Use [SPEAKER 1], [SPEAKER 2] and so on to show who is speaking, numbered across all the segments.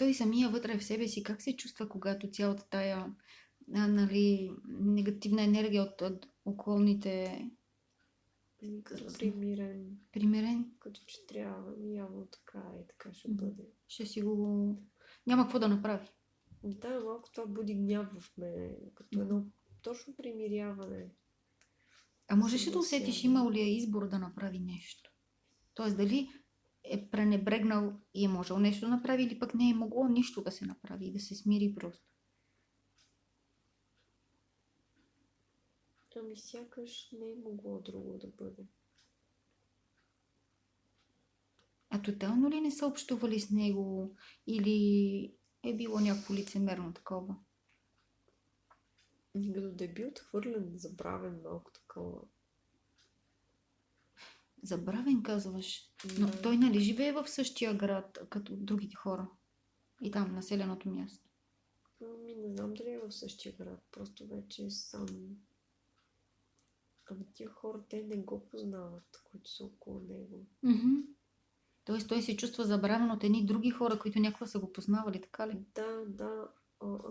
[SPEAKER 1] той самия вътре в себе си как се чувства, когато цялата тая нали, негативна енергия от околните
[SPEAKER 2] Като примирен.
[SPEAKER 1] примирен,
[SPEAKER 2] Като че трябва. Явно така и така ще бъде.
[SPEAKER 1] ще си го... Няма какво да направи.
[SPEAKER 2] Да, малко това буди гняв в мен. Като едно точно примиряване.
[SPEAKER 1] А можеш ли да усетиш имал ли е избор да направи нещо? Тоест дали е пренебрегнал и е можел нещо да направи или пък не е могло нищо да се направи и да се смири просто?
[SPEAKER 2] Ами сякаш не е могло друго да бъде.
[SPEAKER 1] А тотално ли не са общували с него или е било някакво лицемерно такова?
[SPEAKER 2] Като да е бил отхвърлен, забравен малко такова.
[SPEAKER 1] Забравен, казваш. Но той нали живее в същия град, като другите хора. И там, населеното място.
[SPEAKER 2] Ами не знам дали е в същия град. Просто вече сам. Ами тия хора, те не го познават, които са около него.
[SPEAKER 1] Тоест той се чувства забравен от едни други хора, които някога са го познавали, така ли?
[SPEAKER 2] Да.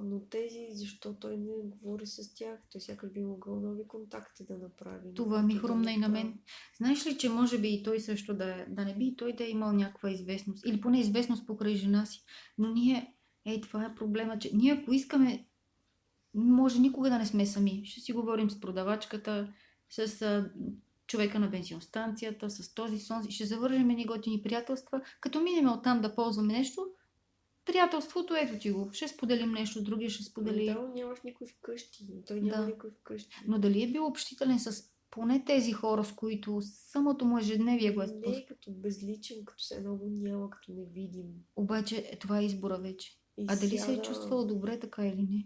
[SPEAKER 2] Но тези, защо той не говори с тях? Той сякаш би могъл нови контакти да направи.
[SPEAKER 1] Това ми хрумна и на мен. Знаеш ли, че може би и той също да не би и той да е имал някаква известност. Или поне известност покрай жена си. Но ние, това е проблема, че ние ако искаме, може никога да не сме сами. Ще си говорим с продавачката, с човека на бензиностанцията, с този сон. Ще завържем едни готини приятелства. Като минем оттам да ползваме нещо, приятелството, ето ти го. Ще споделим нещо, другия ще сподели.
[SPEAKER 2] Да, нямаш никой вкъщи. Той няма никой вкъщи.
[SPEAKER 1] Но дали е бил общителен с поне тези хора, с които самото му ежедневие го е спусна?
[SPEAKER 2] Не, като безличен, като се едно го няма, като невидим.
[SPEAKER 1] Обаче това е избора вече. А дали се е чувствал добре така или не?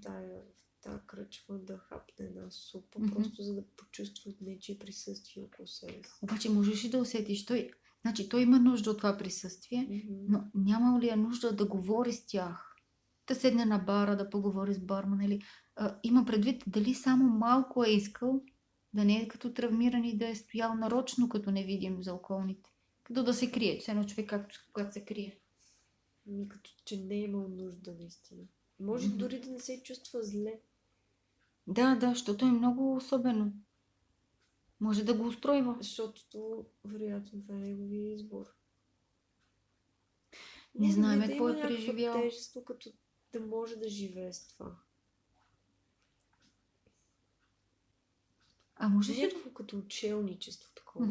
[SPEAKER 2] Тая кръчма да хапне една супа, просто за да почувства нечие присъствие около себе си.
[SPEAKER 1] Обаче можеш ли да усетиш той има нужда от това присъствие, но няма ли нужда да говори с тях? Да седне на бара, да поговори с барман, или има предвид дали само малко е искал, да не е като травмиран и да е стоял нарочно, като невидим за околните. Като да се крие, все едно човек когато се крие.
[SPEAKER 2] Като че не е имал нужда наистина. Може дори да не се чувства зле.
[SPEAKER 1] Да, защото е много особено. Може да го устройва.
[SPEAKER 2] Защото, вероятно, това е неговия избор.
[SPEAKER 1] Не знаем какво е преживял.
[SPEAKER 2] Да има тежество, като да може да живее с това.
[SPEAKER 1] А може ли
[SPEAKER 2] като учелничество такова?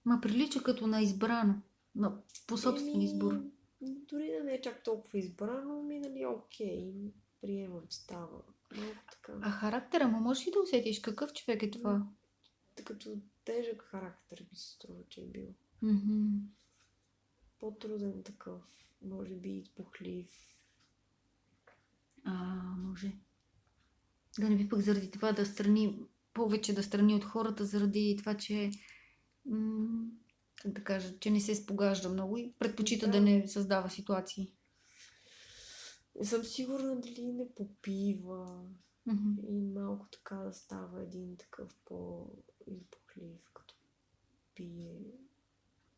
[SPEAKER 1] Ма прилича като на избрано. По собствен избор.
[SPEAKER 2] Дори да не е чак толкова избрано, нали окей, приемам, става. Малко така.
[SPEAKER 1] А характера му можеш ли да усетиш какъв човек е това?
[SPEAKER 2] Като тежък характер би се струва, че е бил. По-труден такъв. Може би избухлив.
[SPEAKER 1] Може. Да не би пък заради това повече да страни от хората, заради това, че как да кажа, че не се спогажда много и предпочита да не създава ситуации.
[SPEAKER 2] Не съм сигурна дали не попива и малко така да става един такъв по-избухлив, като пие.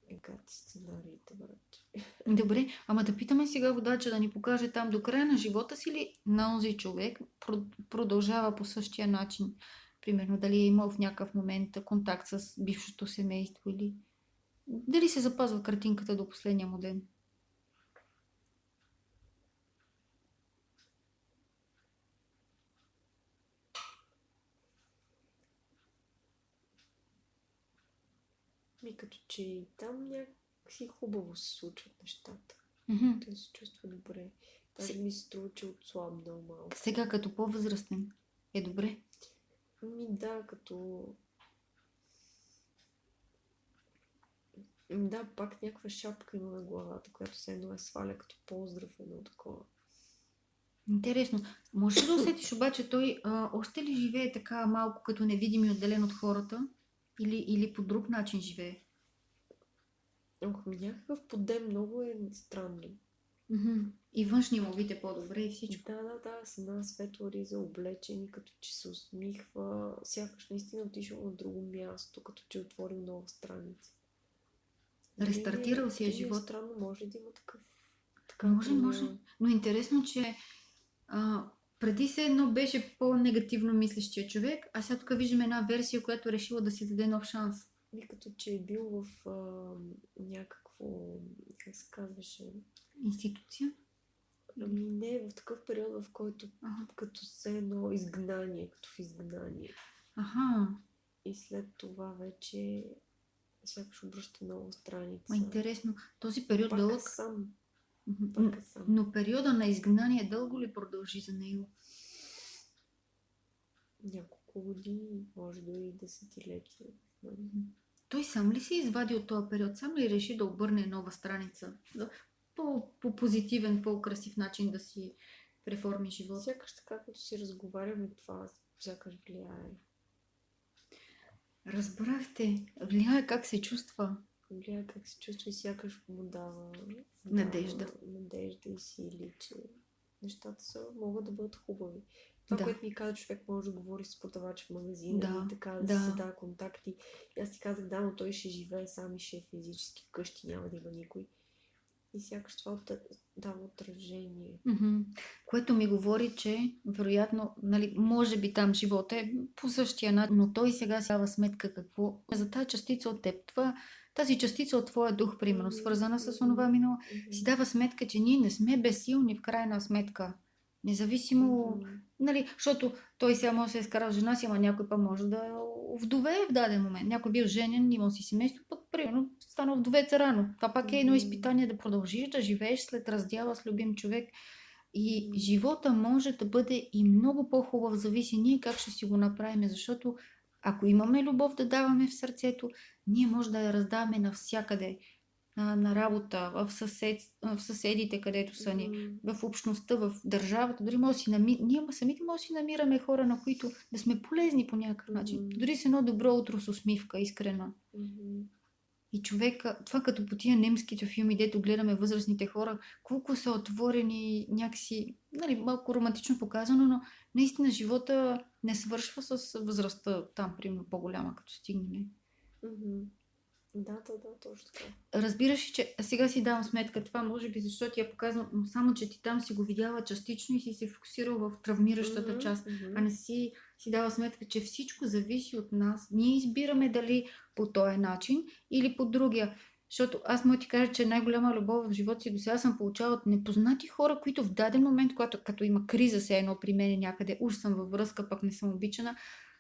[SPEAKER 2] Егат сценариите, брат.
[SPEAKER 1] Добре, ама да питаме сега водача да ни покаже там до края на живота си ли на онзи човек продължава по същия начин. Примерно дали е имал в някакъв момент контакт с бившото семейство или дали се запазва картинката до последния му ден.
[SPEAKER 2] Като че и там някакси хубаво се случват нещата. Той се чувства добре. Даже ми се струва, че отслабнал малко.
[SPEAKER 1] Сега като по-възрастен е добре?
[SPEAKER 2] Да, като... Да, пак някаква шапка има на главата, която се едно сваля като поздрав, едно такова.
[SPEAKER 1] Интересно. Можеш ли да усетиш обаче той още ли живее така малко като невидим и отделен от хората? Или по друг начин живее?
[SPEAKER 2] Някакъв подем много е странно.
[SPEAKER 1] И външни му вид е по-добре и всичко.
[SPEAKER 2] Да, с една светла риза облечени, като че се усмихва. Сякаш наистина отишъл на друго място, като че отворил нова страница.
[SPEAKER 1] Рестартирал си е живот.
[SPEAKER 2] Странно, може да има такъв Така
[SPEAKER 1] Може. Но интересно, че преди се едно беше по-негативно мислещия човек, а сега тук виждаме една версия, която е решила да си даде нов шанс.
[SPEAKER 2] Като че е бил в някакво, как се казваше?
[SPEAKER 1] Институция?
[SPEAKER 2] Не, в такъв период, в който като се едно изгнание, като в изгнание. И след това вече сякаш обръща нова страница.
[SPEAKER 1] Интересно. Този период
[SPEAKER 2] пак
[SPEAKER 1] дълъг...
[SPEAKER 2] сам.
[SPEAKER 1] Но периода на изгнание дълго ли продължи за него?
[SPEAKER 2] Няколко години, може дори десетилетия.
[SPEAKER 1] Той сам ли се извади от този период? Сам ли реши да обърне нова страница? По позитивен, по-красив начин да си преформи живота?
[SPEAKER 2] Сякаш така, като си разговаряме, това сякаш влияе.
[SPEAKER 1] Разбрахте. Влияе как се чувства.
[SPEAKER 2] Влияе как се чувства и сякаш му дава
[SPEAKER 1] надежда
[SPEAKER 2] и сили, че нещата могат да бъдат хубави. Това, което ми каза, човек може да говори с продавач в магазина и така да се дава контакти. И аз ти казах, но той ще живее сам и ще е физически вкъщи, няма да има никой. И сякаш това дава отражение.
[SPEAKER 1] Което ми говори, че вероятно, може би там живота е по същия начин, но той сега си дава сметка какво за тази частица от теб. Тази частица от твоя дух, примерно, свързана с онова минало, си дава сметка, че ние не сме безсилни в крайна сметка. Независимо, защото той сега може да се е изкарал жена си, ама някой път може да вдовее в даден момент. Някой бил женен, имал си семейство, пък примерно станал вдовец рано. Това пак е едно изпитание да продължиш да живееш след раздяла с любим човек. И живота може да бъде и много по-хубав, зависи ние как ще си го направим, защото ако имаме любов да даваме в сърцето, ние може да я раздаваме навсякъде. На работа, в съседите, където са ни, в общността, в държавата. Дори ние самите може да си намираме хора, на които да сме полезни по някакъв начин. Дори с едно добро утро с усмивка, искрена. И човека, това като по тия немските филми, дето гледаме възрастните хора, колко са отворени някакси, малко романтично показано, но наистина живота не свършва с възрастта там, примерно по-голяма, като стигнем.
[SPEAKER 2] Да, точно така.
[SPEAKER 1] Разбираш ли, че сега си давам сметка това, може би защото ти я показвам, но само, че ти там си го видяла частично и си се фокусирал в травмиращата част, а не си дава сметка, че всичко зависи от нас. Ние избираме дали по този начин или по другия. Защото аз мога ти кажа, че най-голяма любов в живота си до сега съм получавала от непознати хора, които в даден момент, като има криза се едно при мен някъде, уж съм във връзка, пък не съм обичана,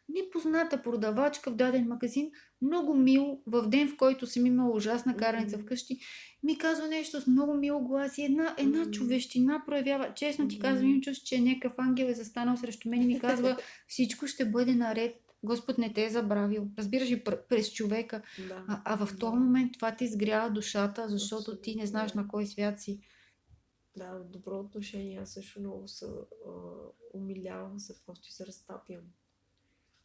[SPEAKER 1] непозната продавачка в даден магазин, много мил, в ден, в който съм имала ужасна караница вкъщи, ми казва нещо с много мил глас и една човещина проявява. Честно ти казвам, им чувство, че някакъв ангел е застанал срещу мен и ми казва, всичко ще бъде наред. Господ не те е забравил. Разбираш ли, през човека. А в този момент това ти изгрява душата, защото ти не знаеш на кой свят си.
[SPEAKER 2] Да, добро отношение. Аз също много се умилявам се, просто и се разтапям.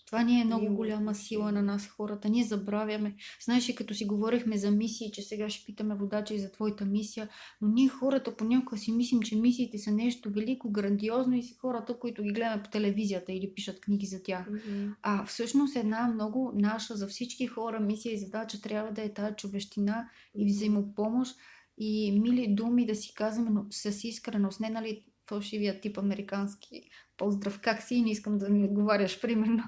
[SPEAKER 1] Това ни е много голяма сила на нас хората. Ние забравяме. Знаеш ли, като си говорихме за мисии, че сега ще питаме водача и за твоята мисия, но ние хората понякога си мислим, че мисиите са нещо велико, грандиозно и са хората, които ги гледаме по телевизията или пишат книги за тях. А всъщност една много наша за всички хора мисия и задача трябва да е тази човещина и взаимопомощ и мили думи да си казваме, но с искреност, не фалшивия тип американски поздрав, как си, не искам да ми отговаряш, примерно.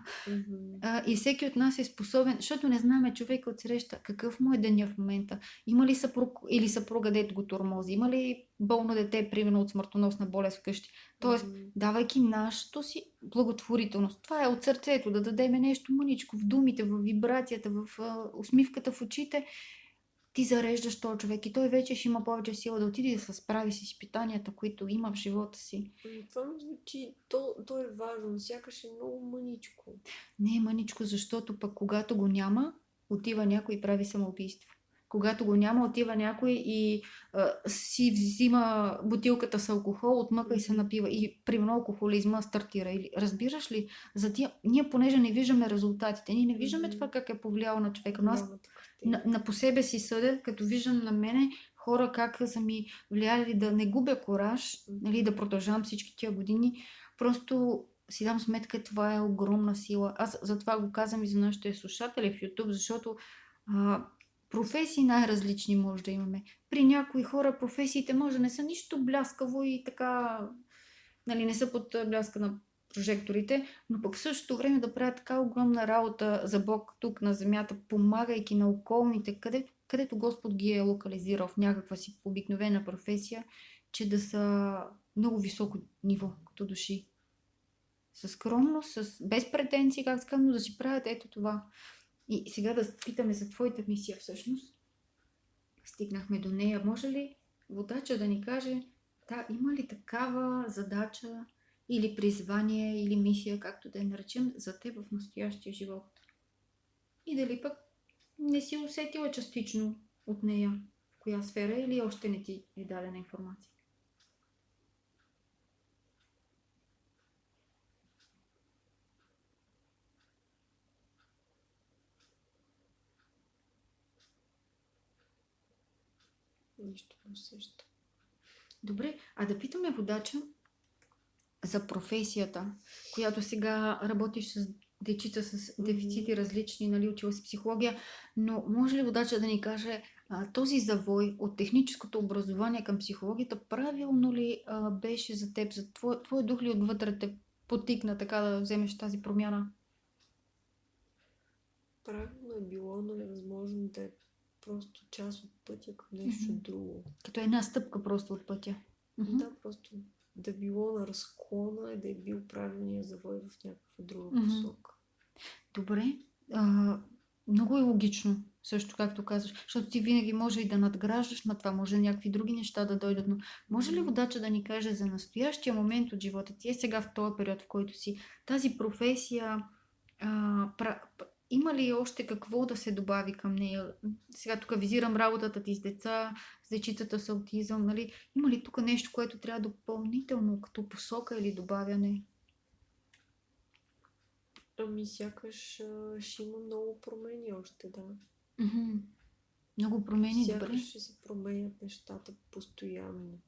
[SPEAKER 1] И всеки от нас е способен, защото не знаме човека от среща какъв му е деня в момента. Има ли съпруг или съпруга, дето го тормози? Има ли болно дете, примерно от смъртоносна болест вкъщи? Тоест, давайки нашата си благотворителност. Това е от сърцето, да дадеме нещо мъничко в думите, в вибрацията, в усмивката в очите. Ти зареждаш този човек и той вече ще има повече сила да отиде да се справи с изпитанията, които има в живота си.
[SPEAKER 2] Това ми звучи, то е важно, сякаш е много мъничко.
[SPEAKER 1] Не е мъничко, защото пък когато го няма, отива някой и прави самоубийство. Когато го няма, отива някой и си взима бутилката с алкохол, отмъка и се напива. И примерно алкохолизма стартира. Разбираш ли? Ние понеже не виждаме резултатите, ние не виждаме това как е повлияло на човека. Но аз на по себе си съдя, като виждам на мене хора как са ми влияли да не губя кораж, да продължавам всички тия години. Просто си дам сметка, това е огромна сила. Аз затова го казвам и за нашите слушатели в YouTube, защото професии най-различни може да имаме. При някои хора професиите може да не са нищо бляскаво и така, нали, не са под бляска на прожекторите, но пък в същото време да правят така огромна работа за Бог тук на земята, помагайки на околните, където Господ ги е локализирал в някаква си обикновена професия, че да са много високо ниво като души. С скромност, без претенции, как сказано, но да си правят ето това. И сега да питаме за твоята мисия всъщност. Стигнахме до нея. Може ли водача да ни каже, да, има ли такава задача или призвание, или мисия, както да я наречем, за теб в настоящия живот? И дали пък не си усетила частично от нея, в коя сфера, или още не ти е дадена информация?
[SPEAKER 2] Нищо не усеща.
[SPEAKER 1] Добре, а да питаме водача за професията, която сега работиш с дечица с дефицити различни, нали, учила си психология, но може ли водача да ни каже този завой от техническото образование към психологията правилно ли беше за теб, за твой дух ли отвътре те потикна така да вземеш тази промяна?
[SPEAKER 2] Правилно е било, но е възможно да е просто част от пътя към нещо друго.
[SPEAKER 1] Като една стъпка просто от пътя.
[SPEAKER 2] Да, просто да е било на разклона и да е бил правилният завой в някаква друга посока.
[SPEAKER 1] Добре. Много е логично, също както казваш, защото ти винаги може и да надграждаш на това, може някакви други неща да дойдат, но може ли водача да ни каже за настоящия момент от живота ти, е сега в този период, в който си, тази професия, има ли още какво да се добави към нея? Сега тук визирам работата ти с деца, с дечицата с аутизъм, нали? Има ли тук нещо, което трябва допълнително като посока или добавяне?
[SPEAKER 2] Ами сякаш ще има много промени още, да.
[SPEAKER 1] Много промени,
[SPEAKER 2] сякаш
[SPEAKER 1] добре.
[SPEAKER 2] ще се променят нещата постоянно.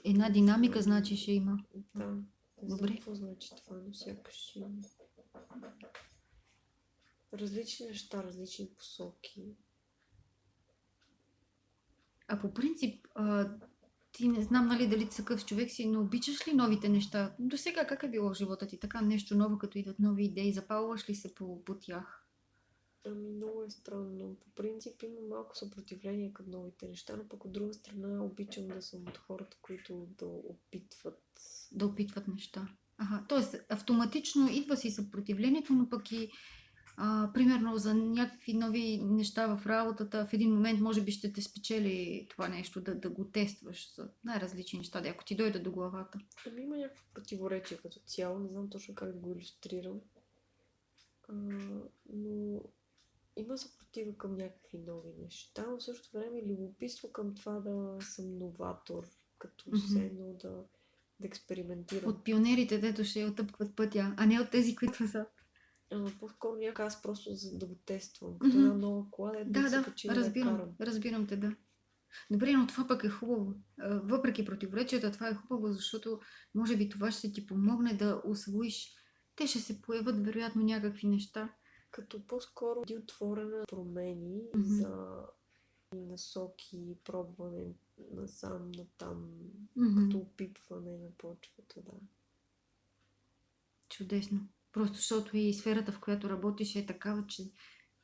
[SPEAKER 1] Една динамика, значи, ще има.
[SPEAKER 2] Да. Не
[SPEAKER 1] Добре.
[SPEAKER 2] знам какво значи това, но сякаш ще има. Различни неща, различни посоки.
[SPEAKER 1] А по принцип, ти не знам, нали, дали ти такъв човек си, но обичаш ли новите неща? До сега как е било в живота ти? Така нещо ново, като идват нови идеи, запалваш ли се по тях?
[SPEAKER 2] Ами много е странно. По принцип има малко съпротивление към новите неща, но пък от друга страна обичам да съм от хората, които да опитват.
[SPEAKER 1] Да опитват неща. Тоест автоматично идва си съпротивлението, но пък и примерно за някакви нови неща в работата, в един момент може би ще те спечели това нещо, да го тестваш за най-различни неща, ако ти дойде до главата.
[SPEAKER 2] Ами има някакво противоречие като цяло, не знам точно как да го илюстрирам, но има съпротива към някакви нови неща, но в същото време и любопитство към това да съм новатор, като все едно да експериментирам.
[SPEAKER 1] От пионерите, дето ще отъпкват пътя, а не от тези, които са.
[SPEAKER 2] По-скоро някак аз просто за да го тествам. Като една нова кола, да се качи да я карам.
[SPEAKER 1] Разбирам те, да. Добре, но това пък е хубаво. Въпреки противоречията, това е хубаво, защото може би това ще ти помогне да усвоиш. Те ще се появят вероятно някакви неща.
[SPEAKER 2] Като по-скоро ти отворена промени за насоки, пробване насам, натам, като опитване на почвата, да.
[SPEAKER 1] Чудесно. Просто защото и сферата, в която работиш, е такава, че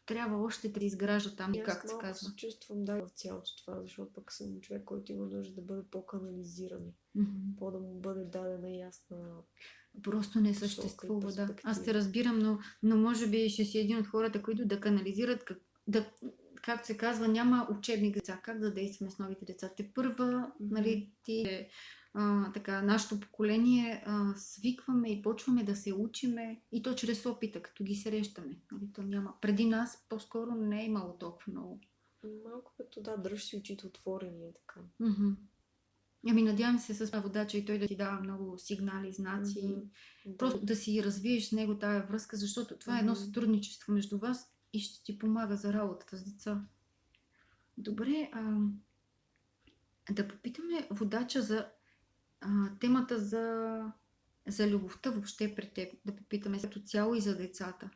[SPEAKER 1] трябва още да изгражда там, и как се казва.
[SPEAKER 2] Аз се чувствам в цялото това, защото пък съм човек, който има нужда да бъде по-канализиран, по-да му бъде дадена ясна.
[SPEAKER 1] Просто не съществува, да. Аз те разбирам, но може би ще си един от хората, които да канализират, както се казва, няма учебник за деца, как да действаме с новите деца. Те първа, нали, така, нашето поколение свикваме и почваме да се учиме, и то чрез опита, като ги срещаме. Нали, то няма. Преди нас по-скоро не е имало толкова много.
[SPEAKER 2] Малко като дръж си очите отворени, е така.
[SPEAKER 1] Ами надявам се с водача и той да ти дава много сигнали, знаци. Просто да си развиеш с него тая връзка, защото това е едно сътрудничество между вас и ще ти помага за работата с деца. Добре, да попитаме водача за темата за любовта въобще при теб. Да попитаме като цяло и за децата.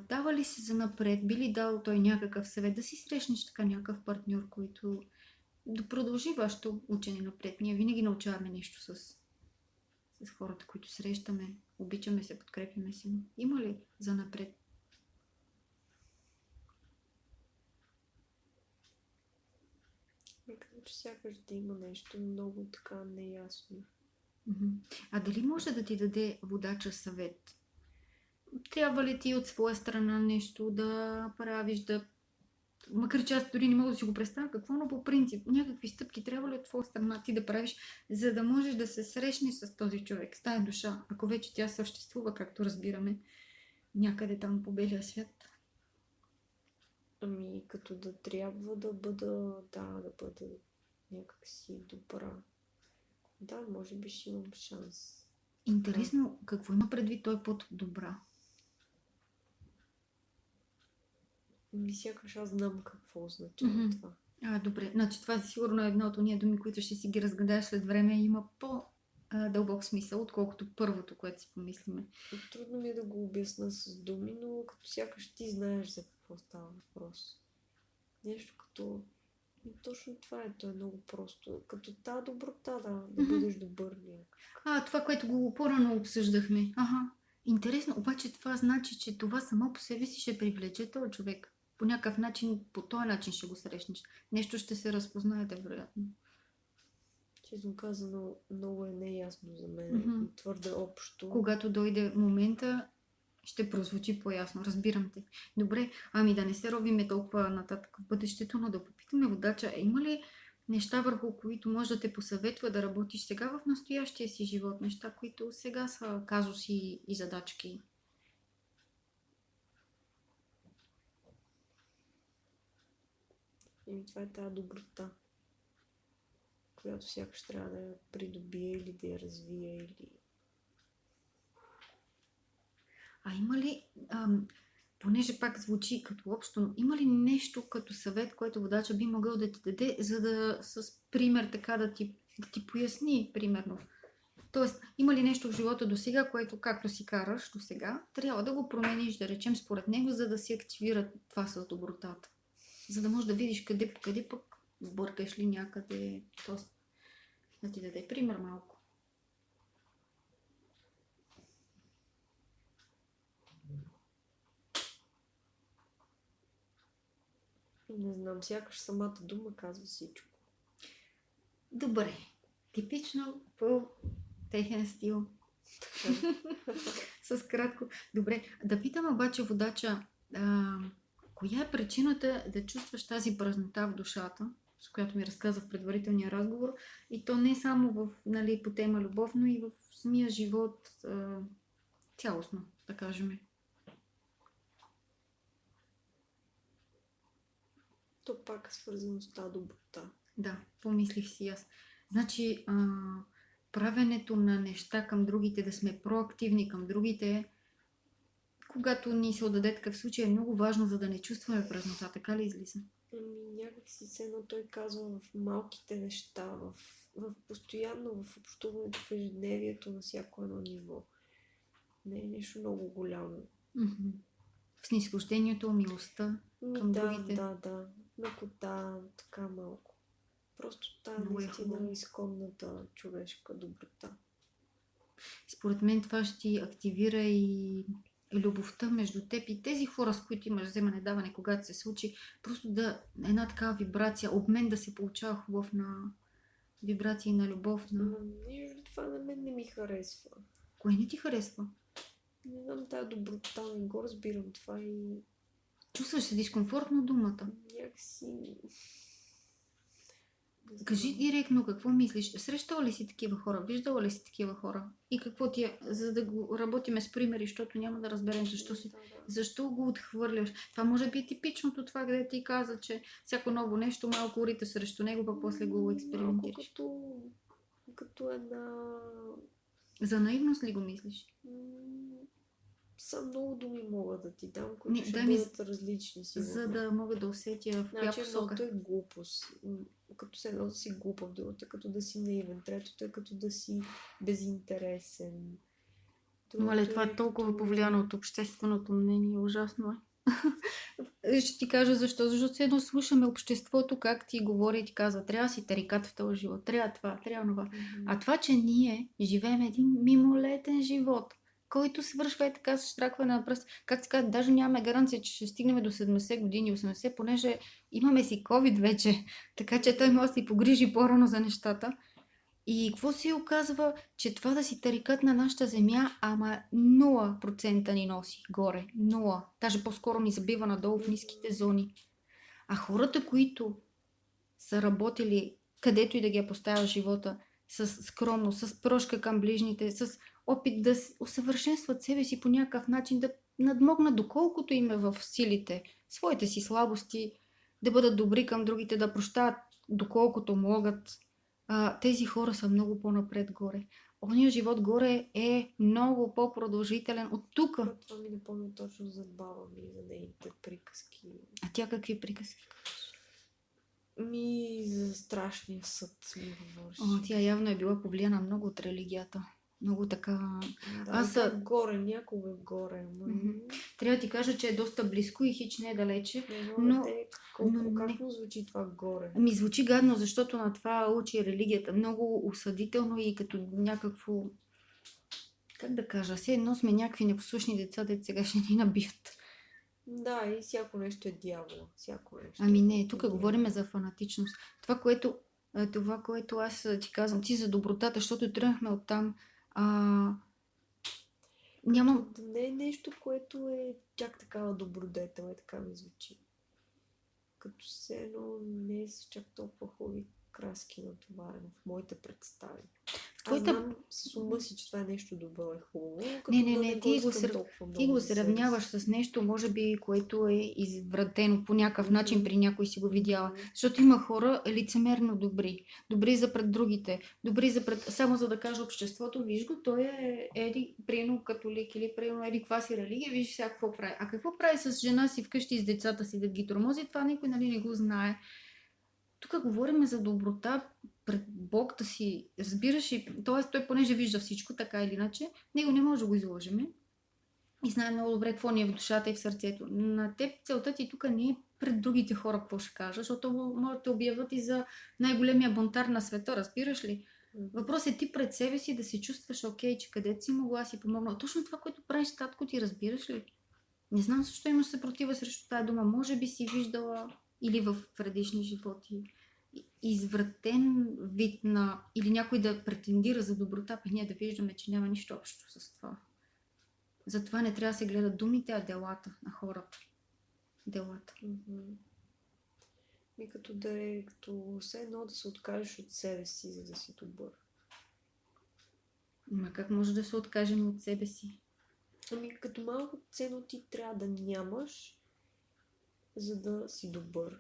[SPEAKER 1] Дава ли си за напред? Би ли дал той някакъв съвет да си срещнеш така някакъв партньор, който да продължи вашето учене напред? Ние винаги научаваме нещо с хората, които срещаме. Обичаме се, подкрепяме се. Има ли за напред?
[SPEAKER 2] Казвам, че сякаш да има нещо много така неясно.
[SPEAKER 1] А дали може да ти даде водача съвет? Трябва ли ти от своя страна нещо да правиш, макар че аз дори не мога да си го представя какво, но по принцип някакви стъпки трябва ли от твоя страна ти да правиш, за да можеш да се срещнеш с този човек, с тая душа, ако вече тя съществува, както разбираме, някъде там по белия свят?
[SPEAKER 2] Като да трябва да бъда някакси добра. Да, може би ще имам шанс.
[SPEAKER 1] Интересно, какво има предвид той под добра?
[SPEAKER 2] Сякаш аз знам какво означава това.
[SPEAKER 1] Добре, значи това сигурно е една от уния думи, които ще си ги разгадаеш след време и има по-дълбок смисъл, отколкото първото, което си помислиме.
[SPEAKER 2] Трудно ми е да го обясна с думи, но като сякаш ти знаеш за какво става въпрос. Нещо като... Точно това е, то е много просто. Като тази доброта, да бъдеш добър някак.
[SPEAKER 1] Това, което го по-рано обсъждахме. Интересно, обаче това значи, че това само по себе си ще привлече този човек. По някакъв начин, по този начин ще го срещнеш. Нещо ще се разпознаете, вероятно.
[SPEAKER 2] Честно казано, много е неясно за мен. И твърде общо.
[SPEAKER 1] Когато дойде момента, ще прозвучи по-ясно. Разбирам те. Добре, да не се робиме толкова нататък в бъдещето, но да попитаме водача, има ли неща, върху които може да те посъветва да работиш сега в настоящия си живот? Неща, които сега са казуси и задачки.
[SPEAKER 2] Това е тази доброта, която сякаш трябва да я придобие или да я развие, или...
[SPEAKER 1] Има ли, понеже пак звучи като общо, но има ли нещо като съвет, което водача би могъл да ти даде, за да с пример така да ти поясни, примерно? Тоест, има ли нещо в живота до сега, което както си караш до сега, трябва да го промениш, да речем, според него, за да си активира това с добротата? За да можеш да видиш къде пък бъркаш ли някъде. Тоест, да ти даде пример малко.
[SPEAKER 2] Не знам, сякаш самата дума казва всичко.
[SPEAKER 1] Добре. Типично по техен стил. С кратко. Добре. Да питам обаче водача, коя е причината да чувстваш тази празнота в душата, с която ми разказа в предварителния разговор, и то не само по тема любов, но и в самия живот цялостно, да кажем.
[SPEAKER 2] То пак е свързано с тази доброта.
[SPEAKER 1] Да, помислих си аз. Значи, правенето на неща към другите, да сме проактивни към другите, когато ни се отдаде такъв случай, е много важно, за да не чувстваме празнота. Така ли излиза?
[SPEAKER 2] Някак си се едно той казва в малките неща, в постоянно в общуването, в ежедневието на всяко едно ниво. Не е нещо много голямо.
[SPEAKER 1] В снизхождението, милостта към другите.
[SPEAKER 2] Да. Мекота, така малко. Просто тази наистина изконната човешка доброта. Според
[SPEAKER 1] мен това ще ти активира и любовта между теб и тези хора, с които имаш вземане-даване, когато се случи. Просто една такава вибрация, обмен да се получава хубав на вибрации на любов.
[SPEAKER 2] Това на мен не ми харесва.
[SPEAKER 1] Кое не ти харесва?
[SPEAKER 2] Не знам, тази доброта, не го разбирам това и...
[SPEAKER 1] Чувстваш се дискомфортно думата?
[SPEAKER 2] Някакси...
[SPEAKER 1] Кажи директно какво мислиш. Срещала ли си такива хора? Виждала ли си такива хора? И какво ти е? За да го работиме с примери, защото няма да разберем защо го отхвърляш. Това може би е типичното това, къде ти каза, че всяко ново нещо малко урита срещу него, пък после го експериментираш.
[SPEAKER 2] Като една...
[SPEAKER 1] За наивност ли го мислиш?
[SPEAKER 2] Са много думи мога да ти дам, които ще бъдат различни. Сигурно.
[SPEAKER 1] За да мога да усетя в коя посока.
[SPEAKER 2] Едното е глупост. Като се едно да си глупав, другото е като да си наивен, третото е като да си безинтересен.
[SPEAKER 1] Мале,
[SPEAKER 2] Другото
[SPEAKER 1] това
[SPEAKER 2] е
[SPEAKER 1] е толкова
[SPEAKER 2] като...
[SPEAKER 1] повлияно от общественото мнение. Ужасно е. Ще ти кажа защо. Защото все едно слушаме обществото, как ти говори и ти казва, трябва да си тарикат в този живот, трябва това, трябва това. А това, че ние живеем един мимолетен живот, който свършва и така с штракване на пръст. Как се казва, даже нямаме гаранция, че ще стигнем до 70 години, 80, понеже имаме си COVID вече, така че той може да си погрижи по-рано за нещата. И какво се оказва, че това да си тарикат на нашата земя, ама 0% ни носи горе. 0. Даже по-скоро ни забива надолу в ниските зони. А хората, които са работили където и да ги е поставил живота, с скромност, с прошка към ближните, с опит да усъвършенстват себе си по някакъв начин, да надмогнат доколкото им е в силите, своите си слабости, да бъдат добри към другите, да прощават доколкото могат. Тези хора са много по-напред горе. Ония живот горе е много по-продължителен от тук.
[SPEAKER 2] Това ми напомня точно за баба ми, за нейните приказки.
[SPEAKER 1] А тя какви приказки?
[SPEAKER 2] За страшния съд ми говориш.
[SPEAKER 1] Тя явно е била повлияна много от религията. Много така...
[SPEAKER 2] Да, горе, някога горе.
[SPEAKER 1] Трябва да ти кажа, че е доста близко и хич не е далече.
[SPEAKER 2] Как му звучи това горе?
[SPEAKER 1] Ми звучи гадно, защото на това учи религията. Много осъдително и като някакво... Как да кажа? Все едно сме някакви непослушни деца, де сега ще ни набият.
[SPEAKER 2] Да, и всяко нещо е дявола. Всяко нещо.
[SPEAKER 1] Ами не, тук говорим за фанатичност. Това, което аз ти казвам, ти за добротата, защото тръгнахме оттам. Нямам...
[SPEAKER 2] Не е нещо, което е чак такава добродетел, така ми звучи. Като все едно не е чак толкова хубави краски натоварено в моите представи. Аз знам с ума си, че това е нещо добро и хубаво.
[SPEAKER 1] Не, ти го сравняваш с нещо, може би, което е извратено по някакъв начин при някой си го видяла. Защото има хора лицемерно добри. Добри за пред другите. Добри за пред... Само за да кажа обществото, виж го, той е приено католик или приено еди каква си религия, виж сега какво прави. А какво прави с жена си вкъщи и с децата си да ги тормози, това никой не го знае. Тук говорим за доброта пред Бог да си разбираш и т.е. той понеже вижда всичко, така или иначе, него не може да го изложим. И знае много добре какво ни е в душата и в сърцето. На теб целта ти тук не е пред другите хора какво ще кажа, защото може да те обявят и за най-големия бунтар на света, разбираш ли? Въпросът е ти пред себе си да се чувстваш окей, че където си могла си помогнала. Точно това, което правиш татко ти, разбираш ли? Не знам защо имаш съпротива срещу тази дума. Може би си виждала или в предишни животи извратен вид на... Или някой да претендира за доброта, пък ние да виждаме, че няма нищо общо с това. Затова не трябва да се гледат думите, а делата на хората. Делата.
[SPEAKER 2] И като все едно да се откажеш от себе си, за да си добър.
[SPEAKER 1] Ма как може да се откажем от себе си?
[SPEAKER 2] Като малко ценности трябва да нямаш, за да си добър.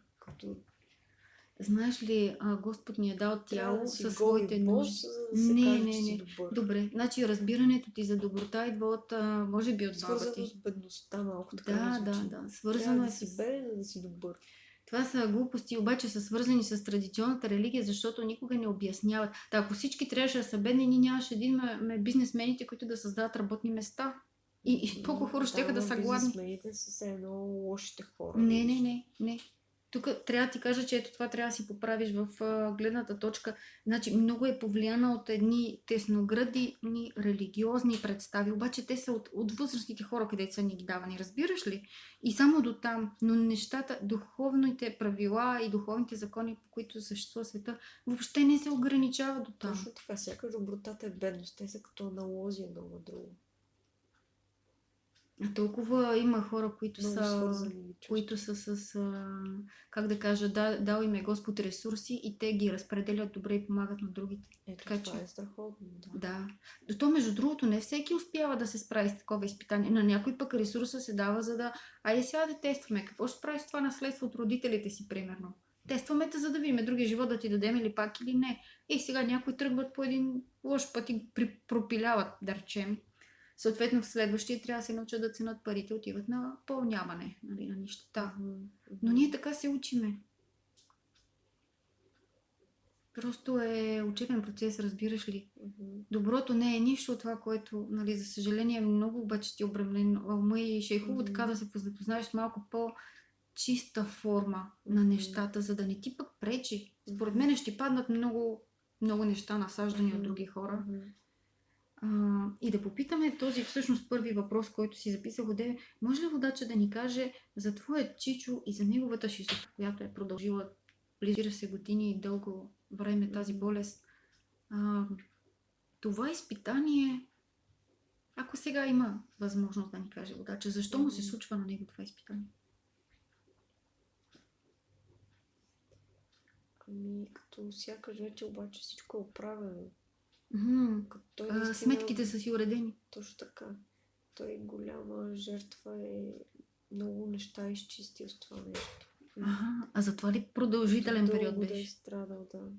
[SPEAKER 1] Знаеш ли, Господ ни е дал тяло със своите нужди.
[SPEAKER 2] Не.
[SPEAKER 1] Добре, значи разбирането ти за доброта идва от, може би от баба ти.
[SPEAKER 2] Свързано с бедността малко така.
[SPEAKER 1] Да. Свързано е
[SPEAKER 2] с... си беден, за да си добър.
[SPEAKER 1] Това са глупости, обаче са свързани с традиционната религия, защото никога не обясняват. Ако всички трябваше да са бедни, ние нямаше бизнесмените, които да създават работни места. И толкова хора щеха да са гладни.
[SPEAKER 2] Бизнесмените са едно лошите хора.
[SPEAKER 1] Не. Тук трябва да ти кажа, че ето това трябва да си поправиш в гледната точка. Значи много е повлияна от едни тесноградни религиозни представи, обаче те са от възрастните хора, където са ни ги давани, разбираш ли? И само до там. Но нещата, духовните правила и духовните закони, по които съществува света, въобще не се ограничава до там.
[SPEAKER 2] Точно така, сякаш добротата е бедност. Те са като аналозия едно на друго.
[SPEAKER 1] Толкова има хора, които са с, как да кажа, дал им е Господ ресурси и те ги разпределят добре и помагат на другите.
[SPEAKER 2] Това е страхотно.
[SPEAKER 1] Да. То, между другото, не всеки успява да се справи с такова изпитание. На някой пък ресурса се дава, за да... Айде сега да тестваме. Какво ще прави с това наследство от родителите си, примерно? Тестваме те, за да видим другия живот да ти дадем или пак или не. И сега някои тръгват по един лош път и пропиляват, да речем. Съответно, в следващия трябва да се научат да ценят парите, отиват на по-нямане, на нищета. Но ние така се учиме. Просто е учебен процес, разбираш ли? Доброто не е нищо от това, което, нали, за съжаление, много обаче ти обременен ума и ще е хубаво така да се запознаеш с малко по-чиста форма на нещата, за да не ти пък пречи. Според мен ще паднат много, много неща, насаждани от други хора. И да попитаме този всъщност първи въпрос, който си записах от тебе. Може ли водача да ни каже за твоя чичо и за неговата шизофрения, която е продължила близо 40 години и дълго време тази болест? Това изпитание, ако сега има възможност да ни каже водача, защо му се случва на него това изпитание?
[SPEAKER 2] Като сякаш вече обаче всичко е оправено.
[SPEAKER 1] Сметките са си уредени.
[SPEAKER 2] Точно така. Той голяма жертва е много неща изчистил с това нещо.
[SPEAKER 1] А затова ли продължителен период беше?
[SPEAKER 2] Да е страдал, да.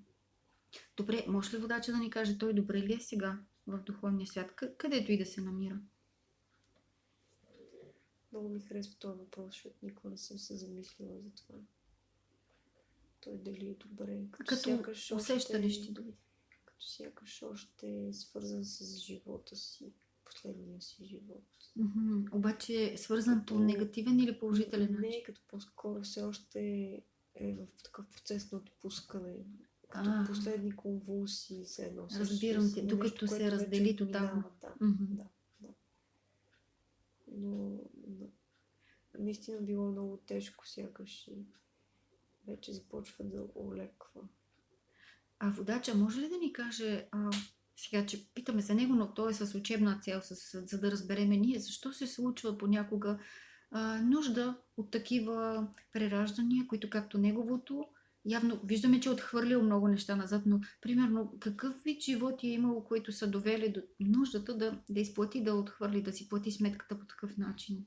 [SPEAKER 1] Добре, може ли водача да ни каже той добре ли е сега в духовния свят, където и да се намира?
[SPEAKER 2] Много ми харесва този въпрос, защото никога не съм се замислила за това. Той дали е добре.
[SPEAKER 1] Като усещаш ти дори.
[SPEAKER 2] Като сякаш още е свързан с живота си, последния си живот.
[SPEAKER 1] Обаче е свързан по негативен или положителен начин?
[SPEAKER 2] Не, като по-скоро все още е в такъв процес на отпускане. Като последни конвулсии се едно.
[SPEAKER 1] Разбирам те, докато се раздели тотално.
[SPEAKER 2] Да. Но наистина било много тежко сякаш и вече започва да олеква.
[SPEAKER 1] А водача може ли да ни каже, сега, че питаме за него, но той е с учебна цел, за да разбереме ние, защо се случва понякога нужда от такива прераждания, които както неговото, явно виждаме, че е отхвърлил много неща назад, но примерно какъв вид живот е имало, които са довели до нуждата да изплати, да отхвърли, да си плати сметката по такъв начин?